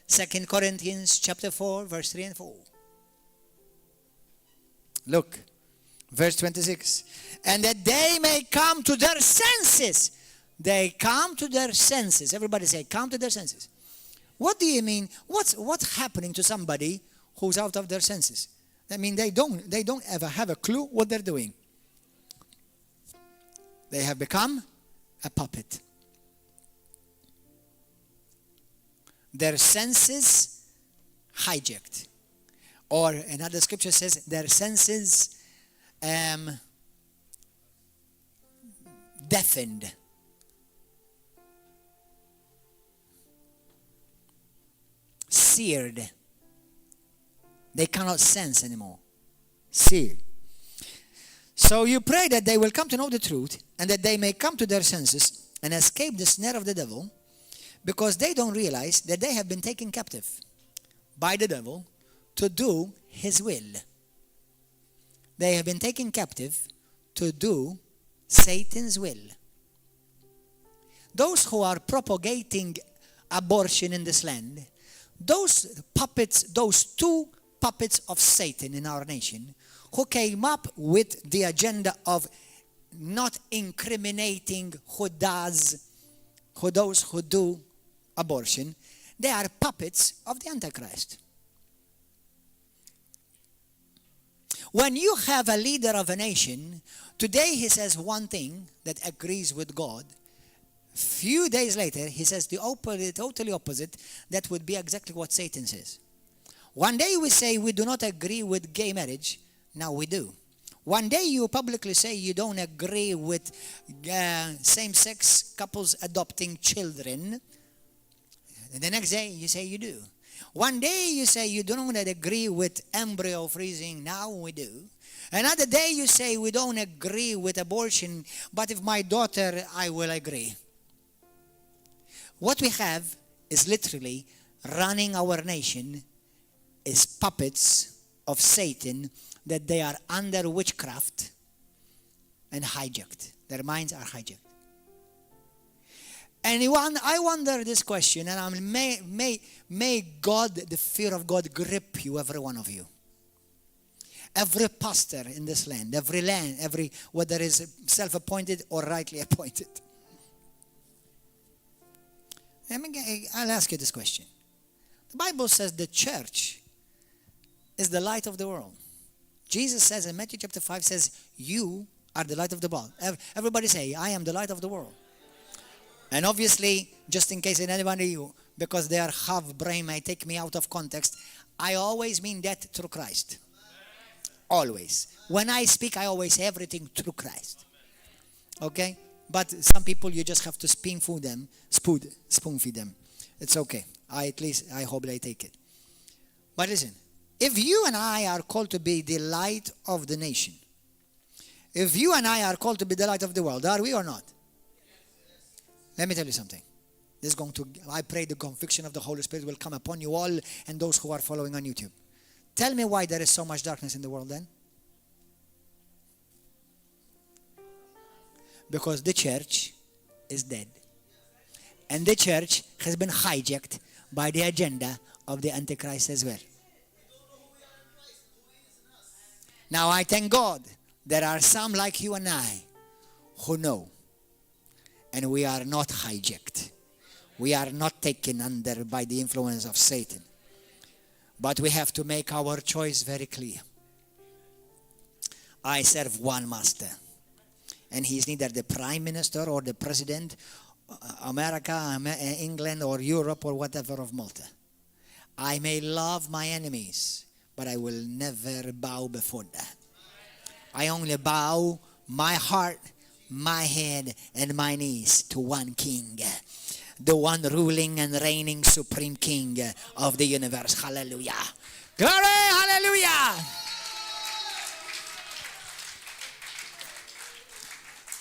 2 Corinthians chapter 4, verse 3 and 4. Look, verse 26. And that they may come to their senses. They come to their senses. Everybody say, come to their senses. What do you mean? What's happening to somebody who's out of their senses? I mean, they don't ever have a clue what they're doing. They have become a puppet. Their senses hijacked. Or another scripture says their senses deafened. Seared. They cannot sense anymore. Seared. So you pray that they will come to know the truth and that they may come to their senses and escape the snare of the devil, because they don't realize that they have been taken captive by the devil to do his will. They have been taken captive to do Satan's will. Those who are propagating abortion in this land, those puppets, those two puppets of Satan in our nation, who came up with the agenda of not incriminating those who do abortion, they are puppets of the Antichrist. When you have a leader of a nation, today he says one thing that agrees with God. Few days later, he says the totally opposite. That would be exactly what Satan says. One day we say we do not agree with gay marriage. Now we do. One day you publicly say you don't agree with same-sex couples adopting children. And the next day you say you do. One day you say you don't agree with embryo freezing. Now we do. Another day you say we don't agree with abortion, but if my daughter, I will agree. What we have is literally running our nation is puppets of Satan, that they are under witchcraft and hijacked. Their minds are hijacked. And I wonder this question, and may God, the fear of God, grip you, every one of you. Every pastor in this land, whether is self-appointed or rightly appointed. I'll ask you this question. The Bible says the church is the light of the world. Jesus says in Matthew chapter 5 says, you are the light of the world. Everybody say, I am the light of the world. And obviously, just in case anybody, because they are half brain may take me out of context, I always mean that through Christ. Always. When I speak, I always say everything through Christ. Okay? But some people, you just have to spoon feed them. It's okay. I hope they take it. But listen, if you and I are called to be the light of the nation, if you and I are called to be the light of the world, are we or not? Let me tell you something. I pray the conviction of the Holy Spirit will come upon you all and those who are following on YouTube. Tell me why there is so much darkness in the world then. Because the church is dead. And the church has been hijacked by the agenda of the Antichrist as well. Now I thank God there are some like you and I who know. And we are not hijacked. We are not taken under by the influence of Satan. But we have to make our choice very clear. I serve one master. And he's neither the prime minister or the president, America, England, or Europe, or whatever of Malta. I may love my enemies, but I will never bow before that. I only bow my heart, my head, and my knees to one king. The one ruling and reigning supreme king of the universe. Hallelujah. Glory, hallelujah.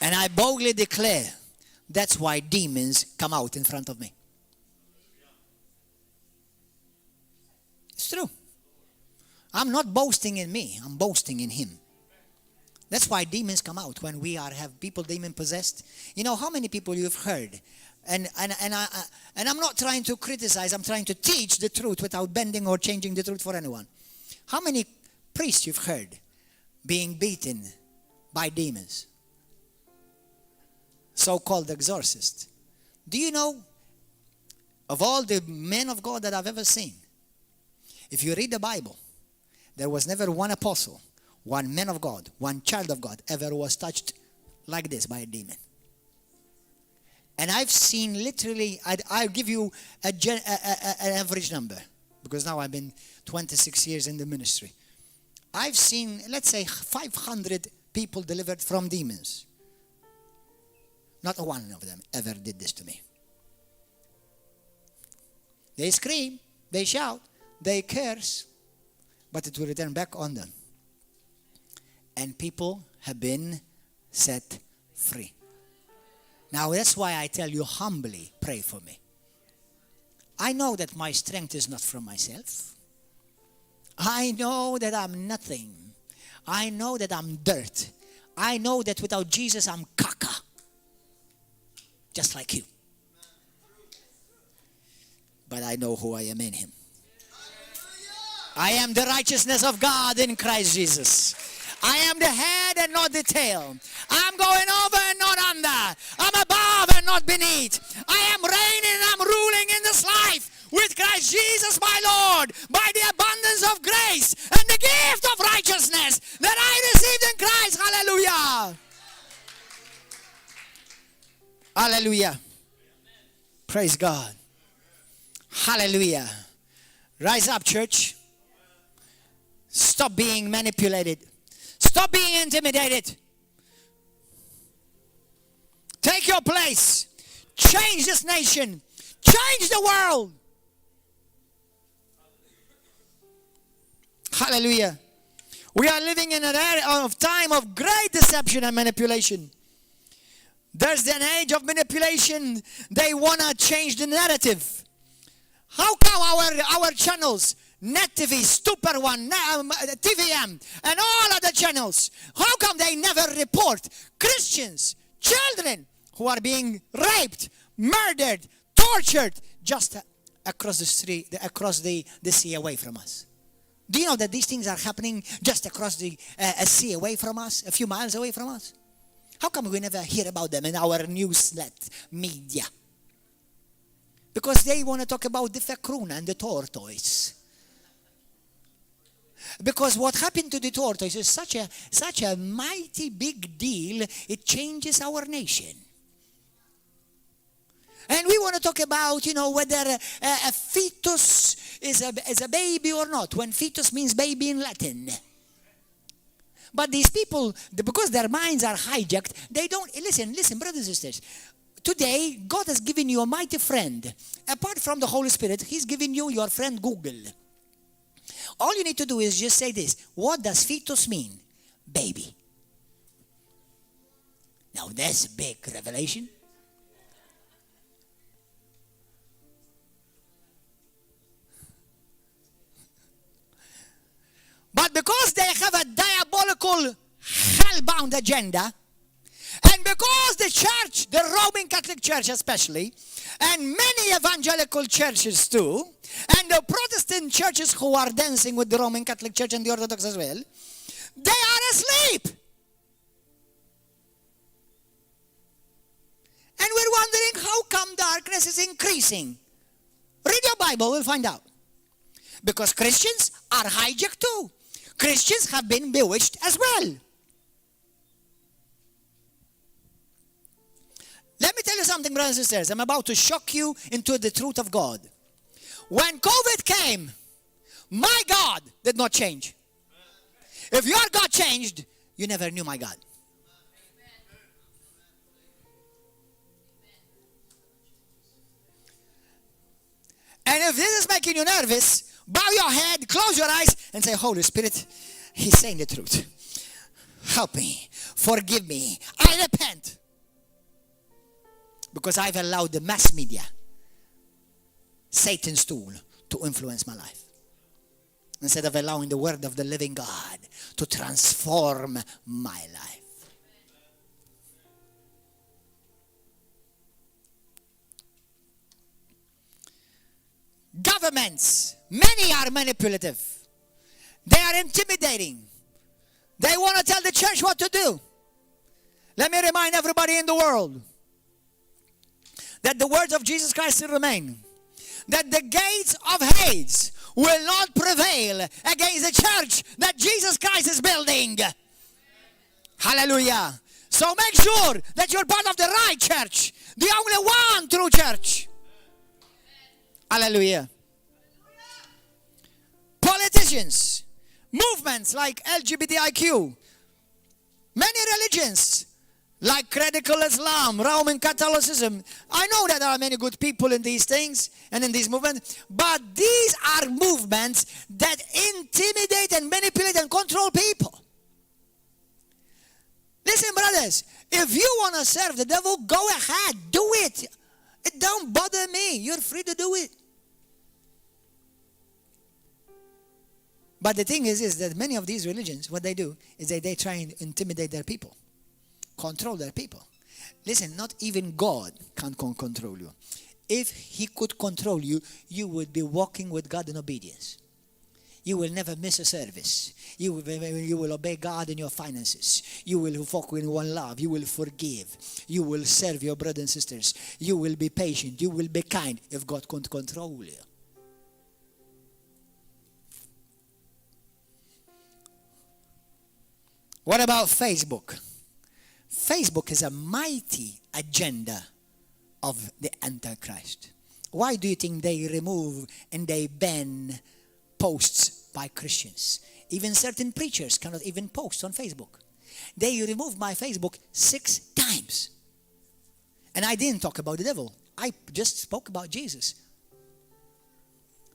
And I boldly declare, that's why demons come out in front of me. It's true. I'm not boasting in me. I'm boasting in him. That's why demons come out when we have people demon possessed. You know how many people you've heard. And I'm not trying to criticize. I'm trying to teach the truth without bending or changing the truth for anyone. How many priests you've heard being beaten by demons? So-called exorcists. Do you know, of all the men of God that I've ever seen, if you read the Bible, there was never one apostle, one man of God, one child of God ever was touched like this by a demon. And I've seen literally, I'll give you an average number, because now I've been 26 years in the ministry. I've seen, let's say, 500 people delivered from demons. Not one of them ever did this to me. They scream, they shout, they curse, but it will return back on them. And people have been set free. Now that's why I tell you humbly, pray for me. I know that my strength is not from myself. I know that I'm nothing. I know that I'm dirt. I know that without Jesus I'm caca. Just like you. But I know who I am in him. I am the righteousness of God in Christ Jesus. I am the head and not the tail. I'm going over and not under. I'm above and not beneath. I am reigning and I'm ruling in this life with Christ Jesus my Lord, by the abundance of grace and the gift of righteousness that I received in Christ. Hallelujah. Hallelujah. Praise God. Hallelujah. Rise up, church. Stop being manipulated. Stop being intimidated. Take your place. Change this nation. Change the world. Hallelujah. We are living in an era of time of great deception and manipulation. There's an age of manipulation. They want to change the narrative. How come our channels, Net TV, Super One, TVM, and all other channels, how come they never report Christians, children who are being raped, murdered, tortured just across the street, across the sea away from us? Do you know that these things are happening just across the sea away from us, a few miles away from us? How come we never hear about them in our newslet media? Because they want to talk about the ikunu and the tortoise. Because what happened to the tortoise is such a mighty big deal, it changes our nation. And we want to talk about, whether a fetus is a baby or not, when fetus means baby in Latin. But these people, because their minds are hijacked, they don't, listen, brothers and sisters. Today, God has given you a mighty friend. Apart from the Holy Spirit, He's given you your friend Google. All you need to do is just say this. What does fetus mean? Baby. Now that's a big revelation. But because they have a diabolical, hell-bound agenda, and because the church, the Roman Catholic Church especially, and many evangelical churches too, and the Protestant churches who are dancing with the Roman Catholic Church and the Orthodox as well, they are asleep. And we're wondering how come darkness is increasing. Read your Bible, we'll find out. Because Christians are hijacked too. Christians have been bewitched as well. Let me tell you something, brothers and sisters. I'm about to shock you into the truth of God. When COVID came, my God did not change. If your God changed, you never knew my God. And if this is making you nervous, bow your head, close your eyes, and say, Holy Spirit, He's saying the truth. Help me. Forgive me. I repent. Because I've allowed the mass media, Satan's tool, to influence my life. Instead of allowing the word of the living God to transform my life. Governments, many are manipulative. They are intimidating. They want to tell the church what to do. Let me remind everybody in the world that the words of Jesus Christ still remain. That the gates of Hades will not prevail against the church that Jesus Christ is building. Hallelujah. So make sure that you're part of the right church. The only one true church. Hallelujah. Politicians, movements like LGBTIQ, many religions like radical Islam, Roman Catholicism. I know that there are many good people in these things and in these movements, but these are movements that intimidate and manipulate and control people. Listen, brothers, if you want to serve the devil, go ahead, do it. It don't bother me. You're free to do it. But the thing is that many of these religions, what they do is they try and intimidate their people. Control their people. Listen, not even God can control you. If He could control you, you would be walking with God in obedience. You will never miss a service. You will obey God in your finances. You will walk in one love. You will forgive. You will serve your brothers and sisters. You will be patient. You will be kind if God can't control you. What about Facebook? Facebook is a mighty agenda of the Antichrist. Why do you think they remove and they ban posts by Christians? Even certain preachers cannot even post on Facebook. They removed my Facebook 6 times. And I didn't talk about the devil. I just spoke about Jesus.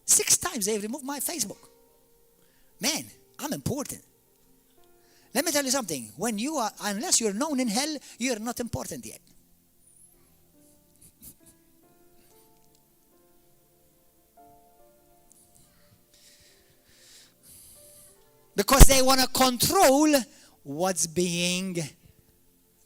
6 times they removed my Facebook. Man, I'm important. Let me tell you something. When you are, unless you're known in hell, you're not important yet. Because they want to control what's being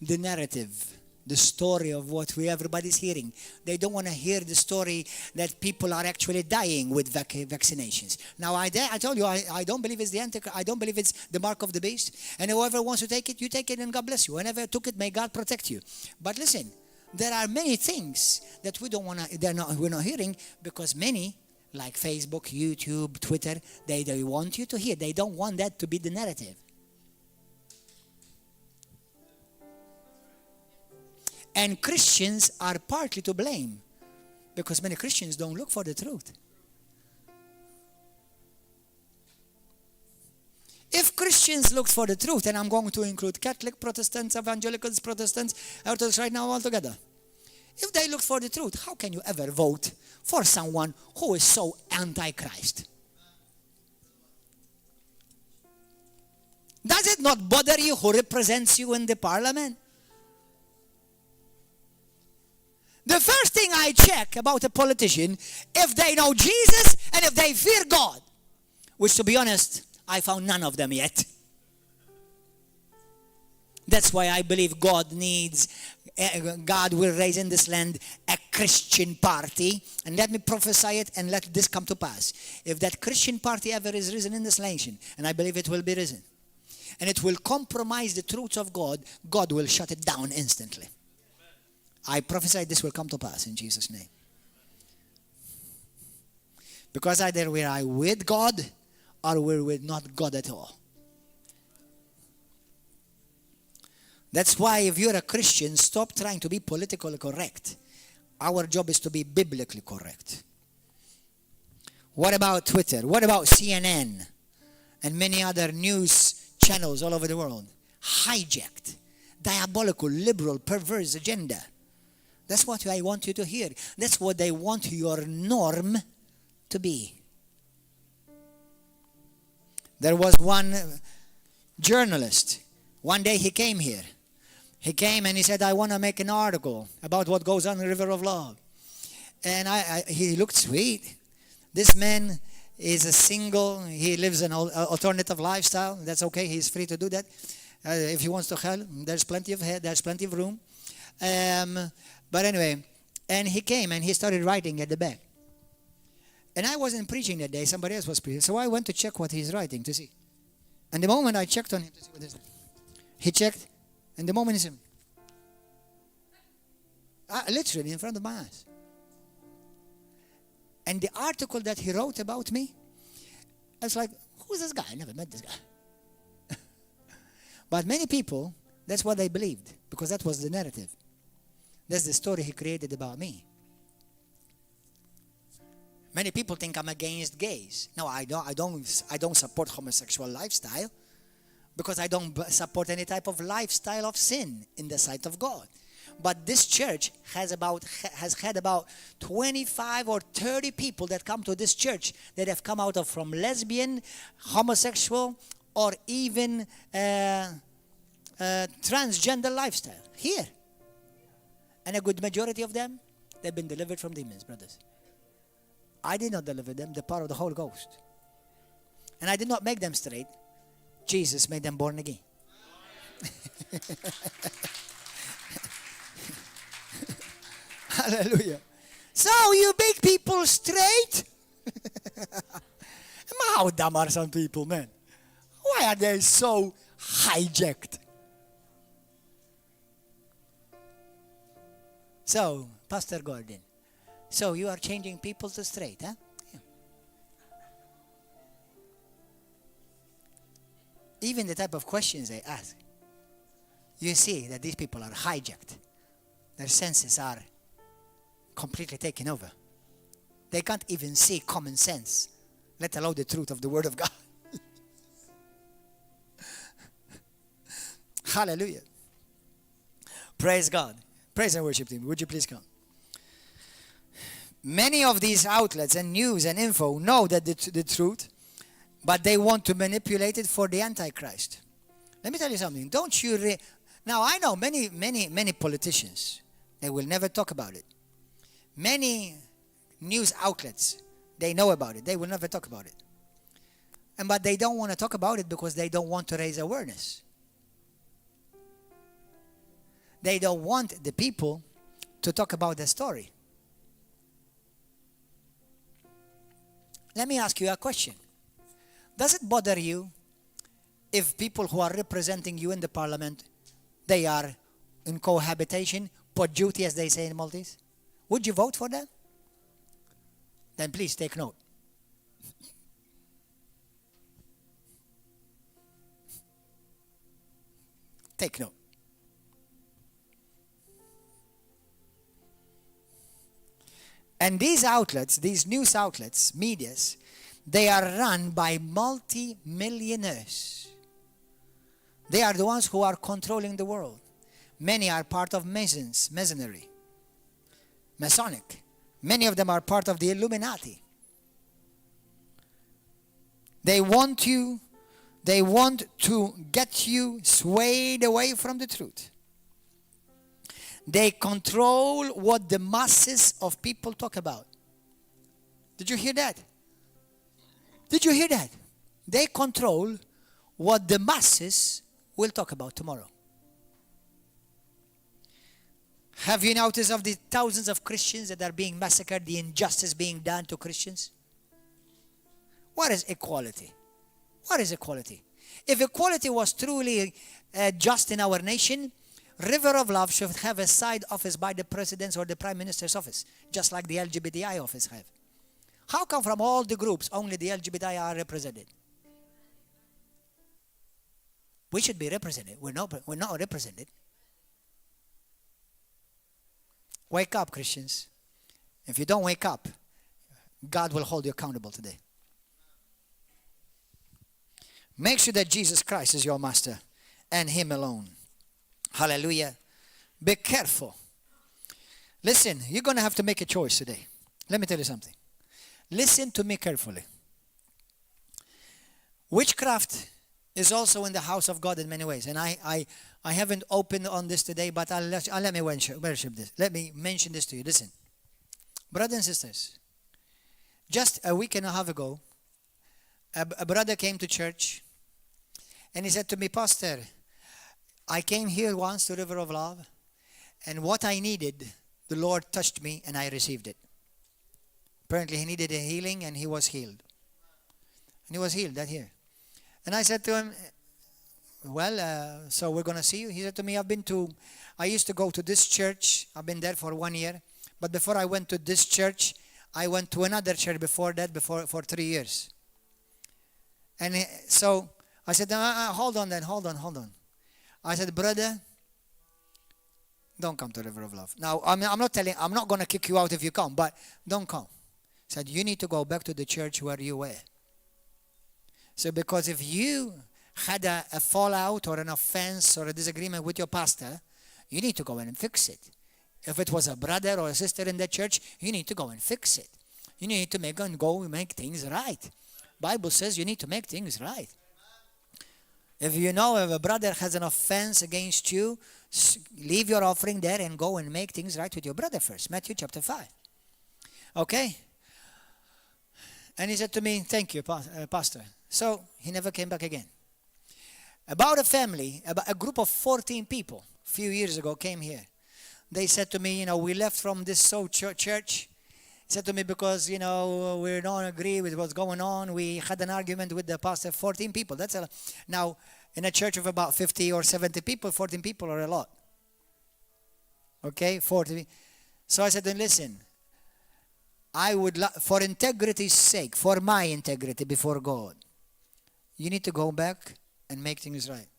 the narrative, the story of what everybody's hearing. They don't want to hear the story that people are actually dying with vaccinations. Now, I told you, I don't believe it's I don't believe it's the mark of the beast. And whoever wants to take it, you take it and God bless you. Whoever took it, may God protect you. But listen, there are many things that we don't want to, we're not hearing, because many, like Facebook, YouTube, Twitter, they want you to hear. They don't want that to be the narrative. And Christians are partly to blame, because many Christians don't look for the truth. If Christians look for the truth, and I'm going to include Catholic, Protestants, Evangelicals, Protestants, Orthodox right now all together. If they look for the truth, how can you ever vote for someone who is so anti-Christ? Does it not bother you who represents you in the parliament? The first thing I check about a politician, if they know Jesus and if they fear God, which, to be honest, I found none of them yet. That's why I believe God will raise in this land a Christian party. And let me prophesy it and let this come to pass. If that Christian party ever is risen in this nation, and I believe it will be risen, and it will compromise the truth of God, God will shut it down instantly. I prophesy this will come to pass in Jesus' name. Because either we are with God or we're with not God at all. That's why if you're a Christian, stop trying to be politically correct. Our job is to be biblically correct. What about Twitter? What about CNN and many other news channels all over the world? Hijacked, diabolical, liberal, perverse agenda. That's what I want you to hear. That's what they want your norm to be. There was one journalist. One day he came here. He came and he said, I want to make an article about what goes on in the River of Love. And he looked sweet. This man is a single. He lives an alternative lifestyle. That's okay. He's free to do that. If he wants to hell, there's plenty of room. But anyway, and he came and he started writing at the back. And I wasn't preaching that day. Somebody else was preaching. So I went to check what he's writing to see. And the moment I checked on him to see what it is, he checked, and the moment he said, literally in front of my eyes. And the article that he wrote about me, I was like, who's this guy? I never met this guy. But many people, that's what they believed, because that was the narrative. That's the story he created about me. Many people think I'm against gays. No, I don't support homosexual lifestyle, because I don't support any type of lifestyle of sin in the sight of God. But this church has had about 25 or 30 people that come to this church that have come out of from lesbian, homosexual, or even transgender lifestyle here. And a good majority of them, they've been delivered from demons, brothers. I did not deliver them, the power of the Holy Ghost. And I did not make them straight. Jesus made them born again. Hallelujah. So you make people straight? How dumb are some people, man? Why are they so hijacked? So, Pastor Gordon, so you are changing people to straight, huh? Yeah. Even the type of questions they ask, you see that these people are hijacked. Their senses are completely taken over. They can't even see common sense, let alone the truth of the Word of God. Hallelujah. Praise God. Praise and worship team. Would you please come? Many of these outlets and news and info know that the truth, but they want to manipulate it for the Antichrist. Let me tell you something. Don't you now, I know many politicians, they will never talk about it. Many news outlets, they know about it. They will never talk about it. But they don't want to talk about it because they don't want to raise awareness. They don't want the people to talk about the story. Let me ask you a question. Does it bother you if people who are representing you in the parliament, they are in cohabitation, per duty as they say in Maltese? Would you vote for them? Then please take note. Take note. And these outlets, these news outlets, medias, they are run by multi-millionaires. They are the ones who are controlling the world. Many are part of Masonry, Masonic. Many of them are part of the Illuminati. They want to get you swayed away from the truth. They control what the masses of people talk about. Did you hear that? Did you hear that? They control what the masses will talk about tomorrow. Have you noticed of the thousands of Christians that are being massacred, the injustice being done to Christians? What is equality? What is equality? If equality was truly just in our nation, River of Love should have a side office by the President's or the Prime Minister's office, just like the LGBTI office have. How come from all the groups, only the LGBTI are represented? We should be represented. We're not represented. Wake up, Christians. If you don't wake up, God will hold you accountable today. Make sure that Jesus Christ is your master and Him alone. Hallelujah. Be careful. Listen, you're going to have to make a choice today. Let me tell you something. Listen to me carefully. Witchcraft is also in the house of God in many ways. And I haven't opened on this today, but let me worship this. Let me mention this to you. Listen. Brothers and sisters, just a week and a half ago, a brother came to church and he said to me, Pastor, I came here once to River of Love, and what I needed, the Lord touched me and I received it. Apparently he needed a healing and he was healed. And he was healed that year. And I said to him, so we're going to see you. He said to me, I used to go to this church. I've been there for 1 year. But before I went to this church, I went to another church before that, for 3 years. And so I said, hold on. I said, brother, don't come to River of Love. Now, I'm not going to kick you out if you come, but don't come. I said, you need to go back to the church where you were. So because if you had a fallout or an offense or a disagreement with your pastor, you need to go in and fix it. If it was a brother or a sister in the church, you need to go and fix it. You need to make things right. Bible says you need to make things right. If you know if a brother has an offense against you, leave your offering there and go and make things right with your brother first. Matthew chapter 5. Okay? And he said to me, thank you, Pastor. So he never came back again. About a family, a group of 14 people, a few years ago came here. They said to me, we left from this church. He said to me, because, we don't agree with what's going on. We had an argument with the pastor, 14 people. Now, in a church of about 50 or 70 people, 14 people are a lot. Okay, 40. So I said to him, listen, I would, for integrity's sake, for my integrity before God, you need to go back and make things right.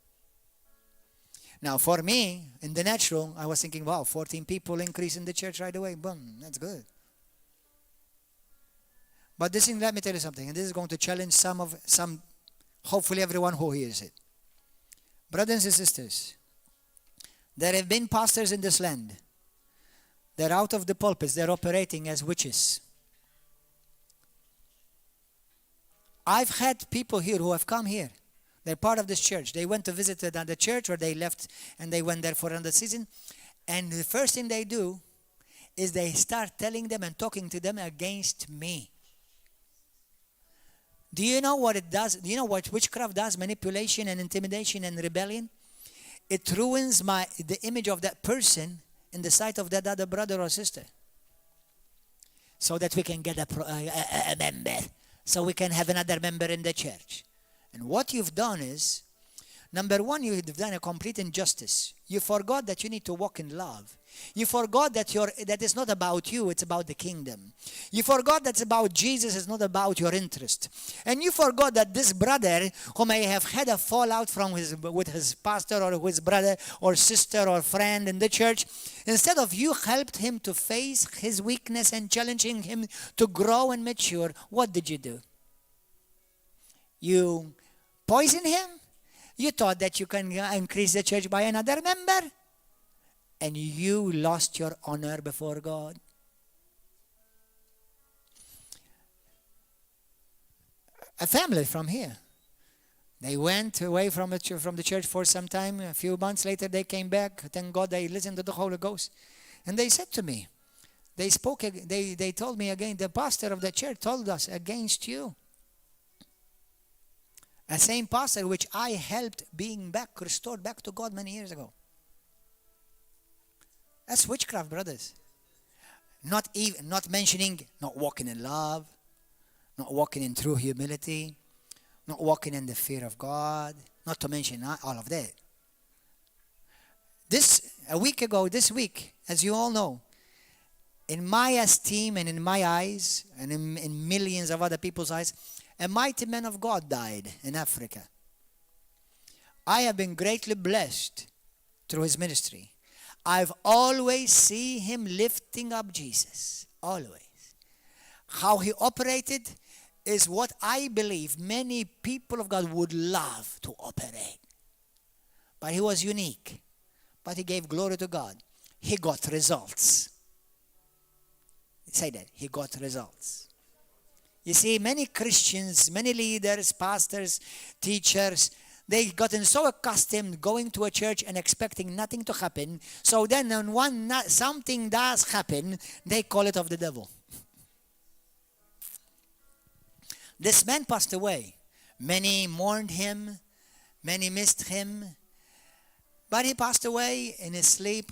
Now, for me, in the natural, I was thinking, wow, 14 people increase in the church right away. Boom, that's good. But let me tell you something, and this is going to challenge hopefully everyone who hears it. Brothers and sisters, There have been pastors in this land. They're out of the pulpits. They're operating as witches. I've had people here who have come here. They're part of this church. They went to visit another church, or they left and they went there for another season. And the first thing they do is they start telling them and talking to them against me. Do you know what it does? Do you know what witchcraft does? Manipulation and intimidation and rebellion. It ruins the image of that person in the sight of that other brother or sister. So that we can get a member. So we can have another member in the church. And what you've done is, number one, you've done a complete injustice. You forgot that you need to walk in love. You forgot that it's not about you, it's about the kingdom. You forgot that it's about Jesus, it's not about your interest. And you forgot that this brother, who may have had a fallout with his pastor or his brother or sister or friend in the church, instead of you helped him to face his weakness and challenging him to grow and mature, what did you do? You poisoned him? You thought that you can increase the church by another member? And you lost your honor before God. A family from here. They went away from the church for some time. A few months later, they came back. Thank God they listened to the Holy Ghost. And they said to me, they told me again, the pastor of the church told us against you. A same pastor which I helped being restored back to God many years ago. That's witchcraft, brothers. Not mentioning, not walking in love, not walking in true humility, not walking in the fear of God, not to mention all of that. A week ago, this week, as you all know, in my esteem and in my eyes, and in millions of other people's eyes, a mighty man of God died in Africa. I have been greatly blessed through his ministry. I've always seen him lifting up Jesus. Always. How he operated is what I believe many people of God would love to operate. But he was unique. But he gave glory to God. He got results. Say that. He got results. You see, many Christians, many leaders, pastors, teachers, they gotten so accustomed going to a church and expecting nothing to happen. So then when something does happen, they call it of the devil. This man passed away. Many mourned him. Many missed him. But he passed away in his sleep,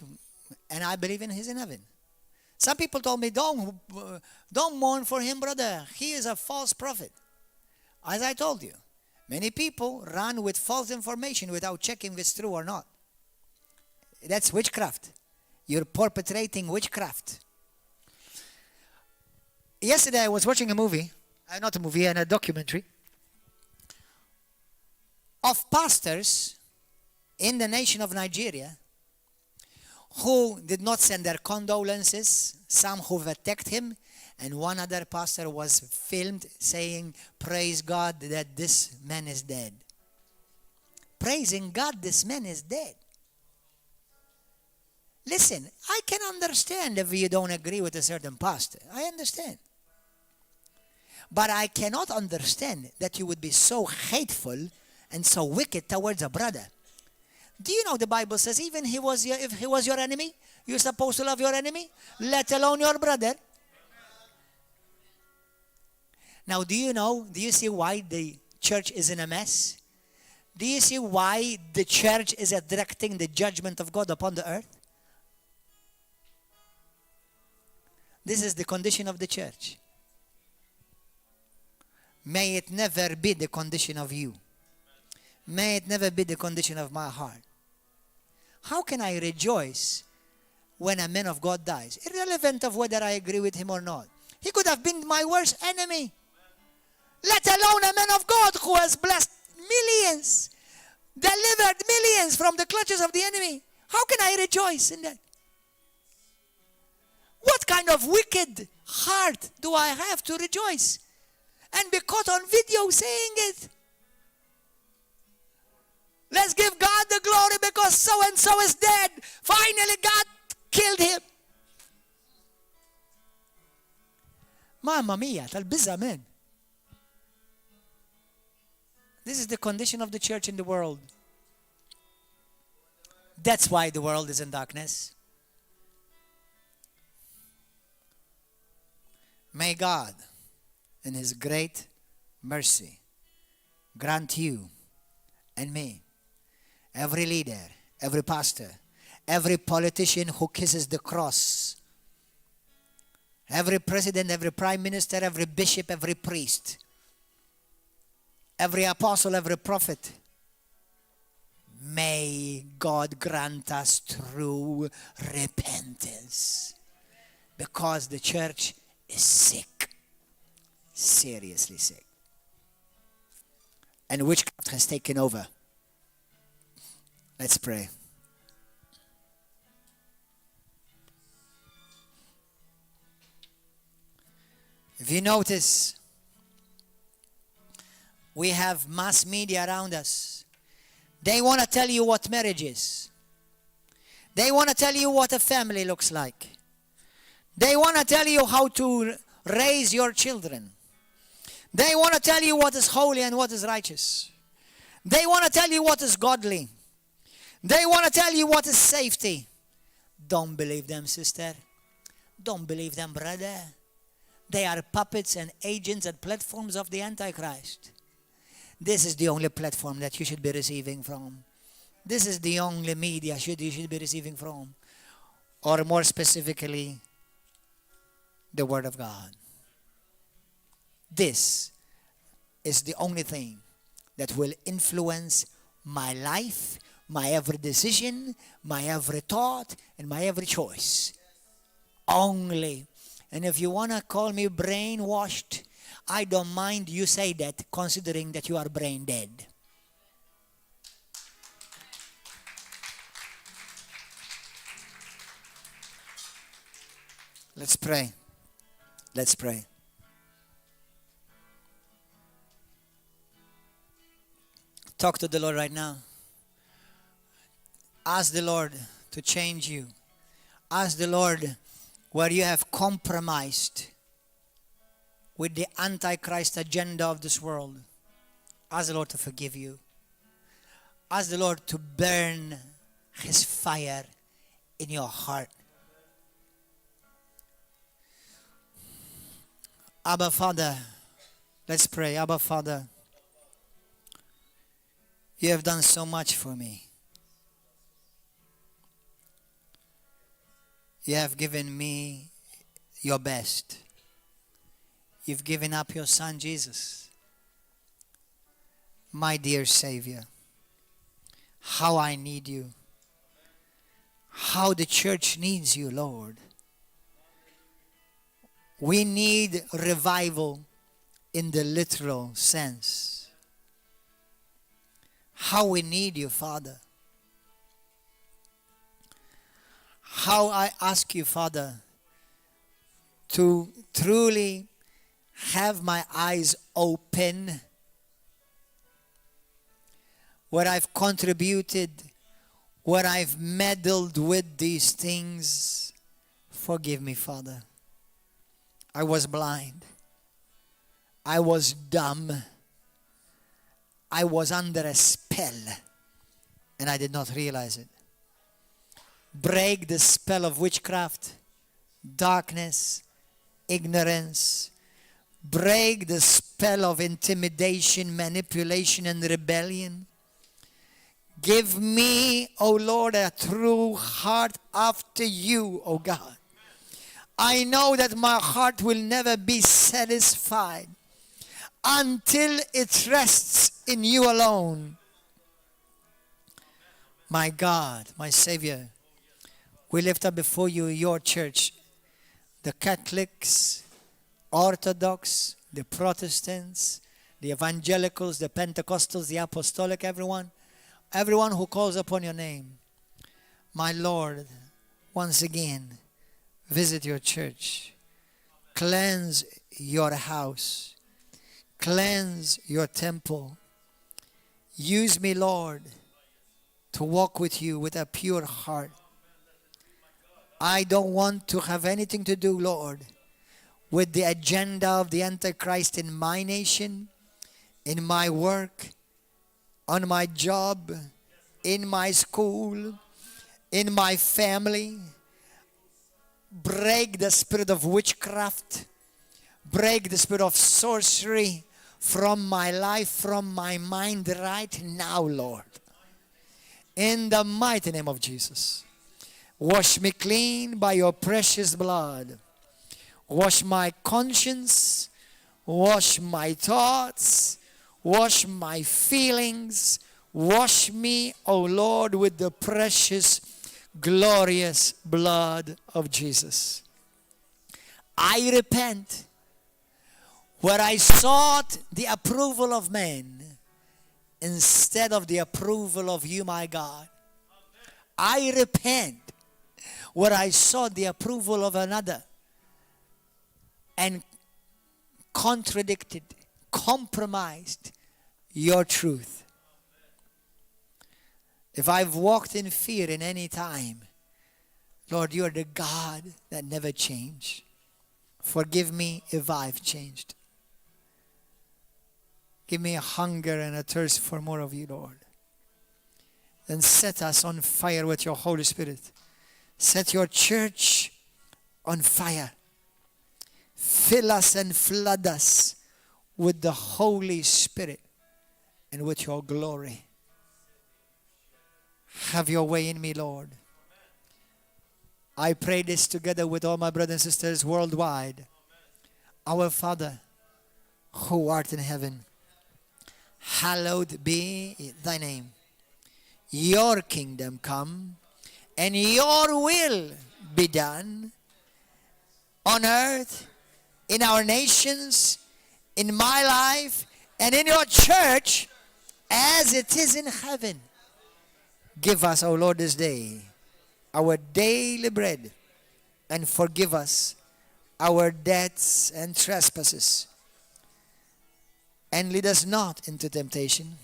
and I believe he's in heaven. Some people told me, don't mourn for him, brother. He is a false prophet. As I told you, many people run with false information without checking if it's true or not. That's witchcraft. You're perpetrating witchcraft. Yesterday I was watching a movie, not a movie, and a documentary of pastors in the nation of Nigeria who did not send their condolences, some who attacked him, and one other pastor was filmed saying, praise God that this man is dead. Praising God, this man is dead. Listen, I can understand if you don't agree with a certain pastor. I understand. But I cannot understand that you would be so hateful and so wicked towards a brother. Do you know the Bible says even if he was your enemy, you're supposed to love your enemy, let alone your brother? Now, do you see why the church is in a mess? Do you see why the church is attracting the judgment of God upon the earth? This is the condition of the church. May it never be the condition of you. May it never be the condition of my heart. How can I rejoice when a man of God dies? Irrelevant of whether I agree with him or not. He could have been my worst enemy. Let alone a man of God who has blessed millions, delivered millions from the clutches of the enemy. How can I rejoice in that? What kind of wicked heart do I have to rejoice and be caught on video saying it? Let's give God the the glory because so-and-so is dead. Finally, God killed him. Mamma mia, tal-bizza, man. This is the condition of the church in the world. That's why the world is in darkness. May God, in His great mercy, grant you and me, every leader, every pastor, every politician who kisses the cross, every president, every prime minister, every bishop, every priest, every apostle, every prophet, may God grant us true repentance, because the church is sick, seriously sick. And witchcraft has taken over. Let's pray. If you notice, we have mass media around us. They want to tell you what marriage is. They want to tell you what a family looks like. They want to tell you how to raise your children. They want to tell you what is holy and what is righteous. They want to tell you what is godly. They want to tell you what is safety. Don't believe them, sister. Don't believe them, brother. They are puppets and agents and platforms of the Antichrist. This is the only platform that you should be receiving from. This is the only media you should be receiving from. Or more specifically, the Word of God. This is the only thing that will influence my life, my every decision, my every thought, and my every choice. Only. And if you want to call me brainwashed, I don't mind you say that, considering that you are brain dead. Let's pray. Let's pray. Talk to the Lord right now. Ask the Lord to change you. Ask the Lord where you have compromised with the Antichrist agenda of this world. Ask the Lord to forgive you. Ask the Lord to burn His fire in your heart. Abba Father, let's pray. Abba Father, you have done so much for me. You have given me your best. You've given up your Son Jesus, my dear Savior. How I need you. How the church needs you, Lord. We need revival in the literal sense. How we need you, Father. How I ask you, Father, to truly have my eyes open where I've contributed, where I've meddled with these things. Forgive me, Father. I was blind. I was dumb. I was under a spell, and I did not realize it. Break the spell of witchcraft, darkness, ignorance. Break the spell of intimidation, manipulation, and rebellion. Give me, O Lord, a true heart after you, O God. I know that my heart will never be satisfied until it rests in you alone. My God, my Savior, we lift up before you your church, the Catholics, Orthodox, the Protestants, the Evangelicals, the Pentecostals, the Apostolic, everyone who calls upon your name. My Lord, once again, visit your church. Cleanse your house. Cleanse your temple. Use me, Lord, to walk with you with a pure heart. I don't want to have anything to do, Lord, with the agenda of the Antichrist in my nation, in my work, on my job, in my school, in my family. Break the spirit of witchcraft. Break the spirit of sorcery from my life, from my mind right now, Lord. In the mighty name of Jesus. Wash me clean by your precious blood. Wash my conscience. Wash my thoughts. Wash my feelings. Wash me, O Lord, with the precious, glorious blood of Jesus. I repent where I sought the approval of men instead of the approval of you, my God. I repent where I sought the approval of another and contradicted, compromised your truth. If I've walked in fear in any time, Lord, you're the God that never changed. Forgive me if I've changed. Give me a hunger and a thirst for more of you, Lord. And set us on fire with your Holy Spirit. Set your church on fire. Fill us and flood us with the Holy Spirit and with your glory. Have your way in me, Lord. I pray this together with all my brothers and sisters worldwide. Our Father, who art in heaven, hallowed be thy name. Your kingdom come, and your will be done on earth, in our nations, in my life, and in your church, as it is in heaven. Give us, O Lord, this day our daily bread, and forgive us our debts and trespasses. And lead us not into temptation,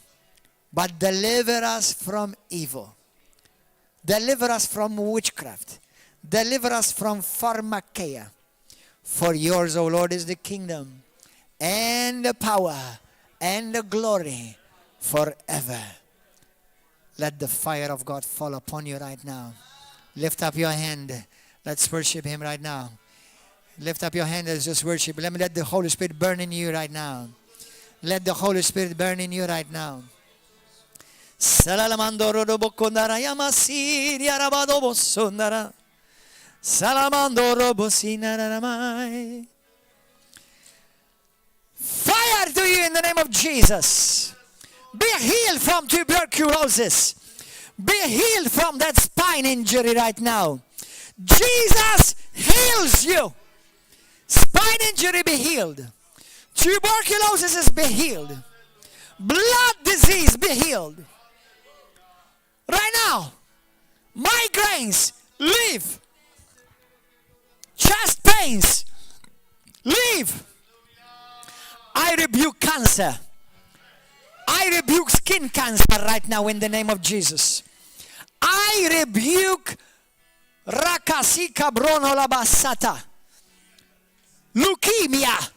but deliver us from evil. Deliver us from witchcraft. Deliver us from pharmakeia. For yours, O Lord, is the kingdom and the power and the glory forever. Let the fire of God fall upon you right now. Lift up your hand. Let's worship him right now. Lift up your hand. Let's just worship. Let the Holy Spirit burn in you right now. Let the Holy Spirit burn in you right now. Salamando robokondara yamasiri arabado bosondara. Salamando robosinaramai. Fire to you in the name of Jesus. Be healed from tuberculosis. Be healed from that spine injury right now. Jesus heals you. Spine injury be healed. Tuberculosis is be healed. Blood disease be healed. Right now, migraines, leave. Chest pains, leave. I rebuke cancer. I rebuke skin cancer right now in the name of Jesus. I rebuke rakasika bronolabasata. Leukemia.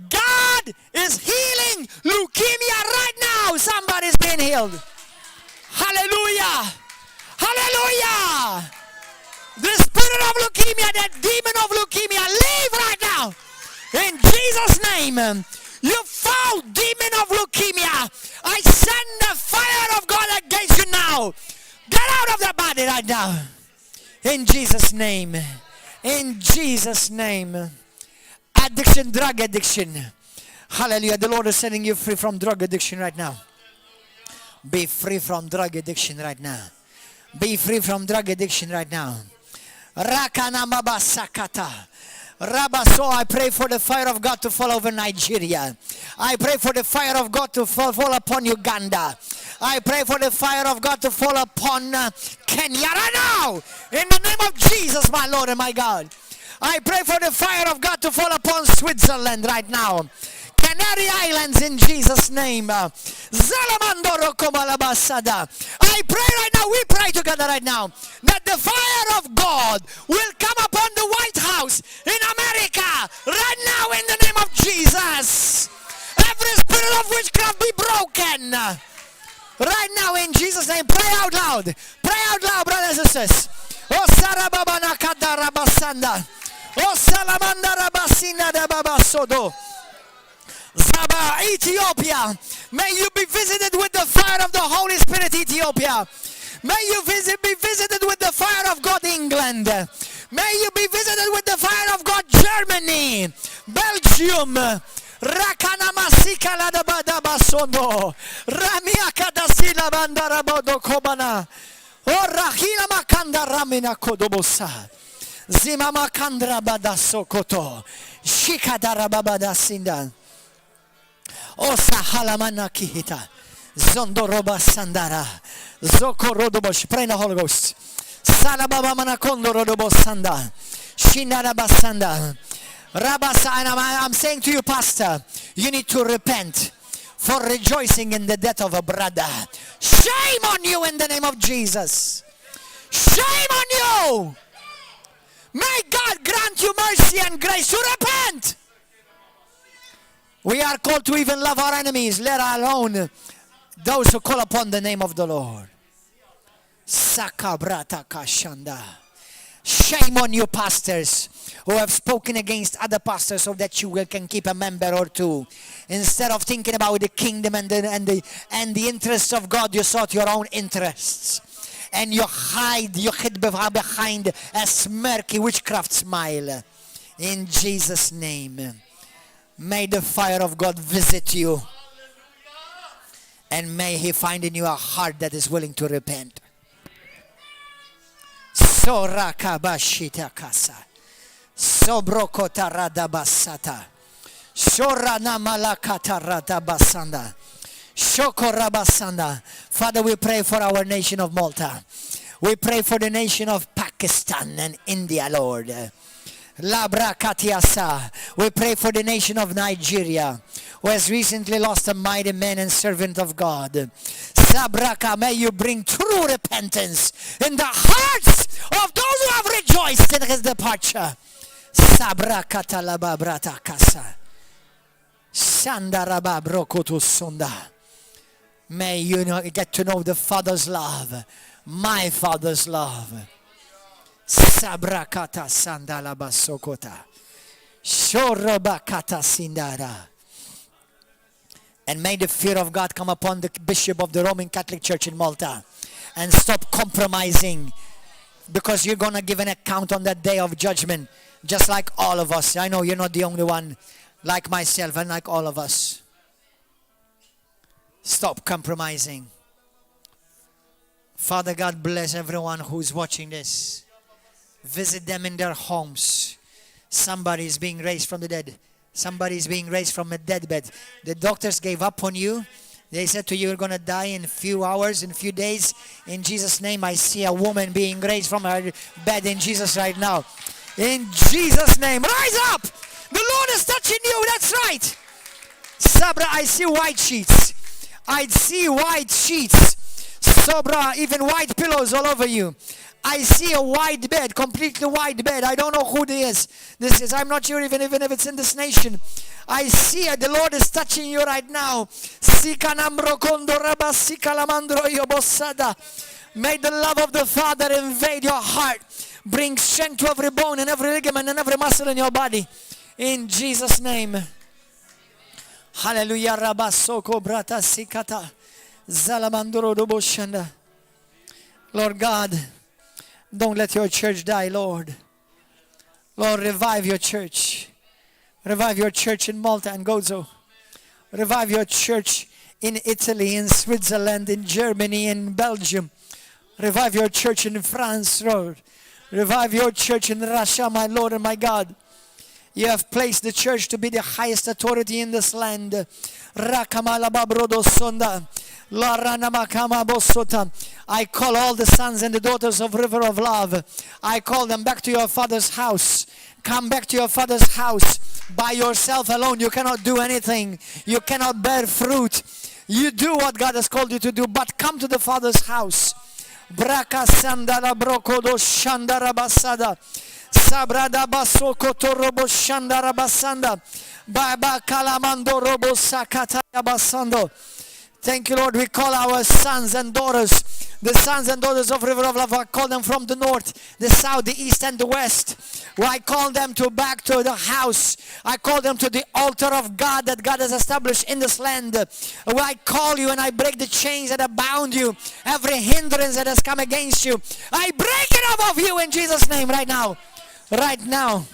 God is healing leukemia right now. Somebody's being healed. Hallelujah. Hallelujah. The spirit of leukemia, that demon of leukemia, leave right now. In Jesus' name. You foul demon of leukemia, I send the fire of God against you now. Get out of that body right now. In Jesus' name. In Jesus' name. Addiction, drug addiction. Hallelujah. The Lord is setting you free from drug addiction right now. Be free from drug addiction right now. Be free from drug addiction right now. Rakana mabasakata. Rabaso, I pray for the fire of God to fall over Nigeria. I pray for the fire of God to fall upon Uganda. I pray for the fire of God to fall upon Kenya right now. In the name of Jesus, my Lord and my God. I pray for the fire of God to fall upon Switzerland right now. Canary Islands in Jesus' name. Zalamandoro komalabasada. I pray right now, we pray together right now, that the fire of God will come upon the White House in America right now in the name of Jesus. Every spirit of witchcraft be broken. Right now in Jesus' name, pray out loud. Pray out loud, brothers and sisters. Oh, Sarababana Kadarabasanda. Oh, Salamanda Rabasina de Babasodo. Zaba, Ethiopia. May you be visited with the fire of the Holy Spirit, Ethiopia. May you be visited with the fire of God, England. May you be visited with the fire of God, Germany, Belgium. Rakana masika la da bada basondo. Ramia kadasila bandara bodo kobana. O rahina makanda ramina kodobosa. Zima makandra bada sokoto. Shikadara babada sinda. O sahalamana kihita. Zondoroba sandara. Zoko rodobosh. Pray in the Holy Ghost. Salababa manakondo rodobosanda. Shinara basanda. Rabasa, and I'm saying to you, Pastor, you need to repent for rejoicing in the death of a brother. Shame on you in the name of Jesus. Shame on you. May God grant you mercy and grace to repent. We are called to even love our enemies, let alone those who call upon the name of the Lord. Sakabrata kashanda. Shame on you, pastors, who have spoken against other pastors so that you can keep a member or two. Instead of thinking about the kingdom and the interests of God, you sought your own interests. And you hid behind a smirky witchcraft smile. In Jesus' name, may the fire of God visit you. And may He find in you a heart that is willing to repent. Sorakabashita kasa. Sobrokota radabasata. Shorana malakata radabasanda. Shokorabasanda. Father, we pray for our nation of Malta. We pray for the nation of Pakistan and India, Lord. Labrakatiasa. We pray for the nation of Nigeria, who has recently lost a mighty man and servant of God. Sabraka, may you bring true repentance in the hearts of those who have rejoiced in his departure. Sabraka talababrata kasa. Sandaraba brokotu sunda. May you get to know the Father's love, my Father's love. Sabrakata sandalaba sokota. Shorobakata sindara. And may the fear of God come upon the Bishop of the Roman Catholic Church in Malta. And stop compromising, because you're going to give an account on that day of judgment, just like all of us. I know you're not the only one, like myself and like all of us. Stop compromising. Father God, bless everyone who's watching this. Visit them in their homes. Somebody is being raised from the dead. Somebody is being raised from a deathbed. The doctors gave up on you. They said to you, you're going to die in a few hours, in a few days. In Jesus' name, I see a woman being raised from her bed in Jesus right now. In Jesus' name, rise up. The Lord is touching you. That's right. Sabra, I see white sheets. I see white sheets. Sabra, even white pillows all over you. I see a white bed, completely white bed. I don't know who this is. I'm not sure even if it's in this nation. I see it. The Lord is touching you right now. May the love of the Father invade your heart. Bring strength to every bone and every ligament and every muscle in your body. In Jesus' name. Hallelujah. Rabasoko brata sikata. Zalamandoro doboshanda. Lord God, don't let your church die, Lord. Lord, revive your church. Revive your church in Malta and Gozo. Revive your church in Italy, in Switzerland, in Germany, in Belgium. Revive your church in France, Lord. Revive your church in Russia, my Lord and my God. You have placed the church to be the highest authority in this land. I call all the sons and the daughters of River of Love. I call them back to your Father's house. Come back to your Father's house. By yourself alone, you cannot do anything. You cannot bear fruit. You do what God has called you to do, but come to the Father's house. Braka sandara brokodo shandara basada. Sabrada basoko torobo shandara basanda. Baba kalamando robo sakataya basando. Thank you, Lord. We call our sons and daughters, the sons and daughters of River of Love. I call them from the north, the south, the east, and the west. I call them back to the house. I call them to the altar of God that God has established in this land. I call you and I break the chains that have bound you, every hindrance that has come against you. I break it off of you in Jesus' name right now. Right now.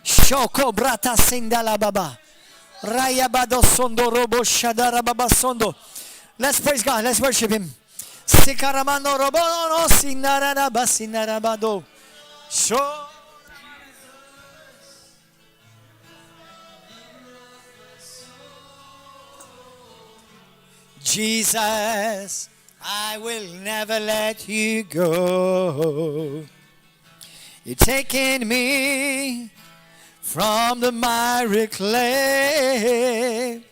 Shoko brata sindala baba. Rayabado sondo robo shadara baba sondo. Let's praise God. Let's worship Him. Sikaramano robo no sinarada basinarabado. Show. Jesus, I will never let you go. You're taking me from the miry clay.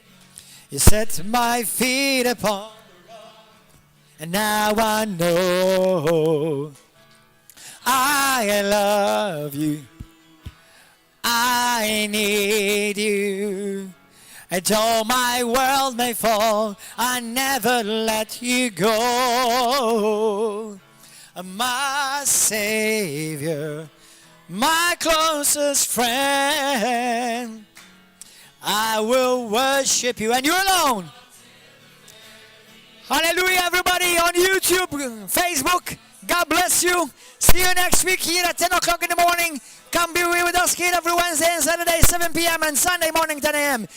You set my feet upon the rock, and now I know I love you. I need you. And though my world may fall, I never let you go. My Savior, my closest friend, I will worship you, and you alone. Hallelujah, everybody on YouTube, Facebook. God bless you. See you next week here at 10 o'clock in the morning. Come be with us here every Wednesday and Saturday, 7 p.m. and Sunday morning, 10 a.m.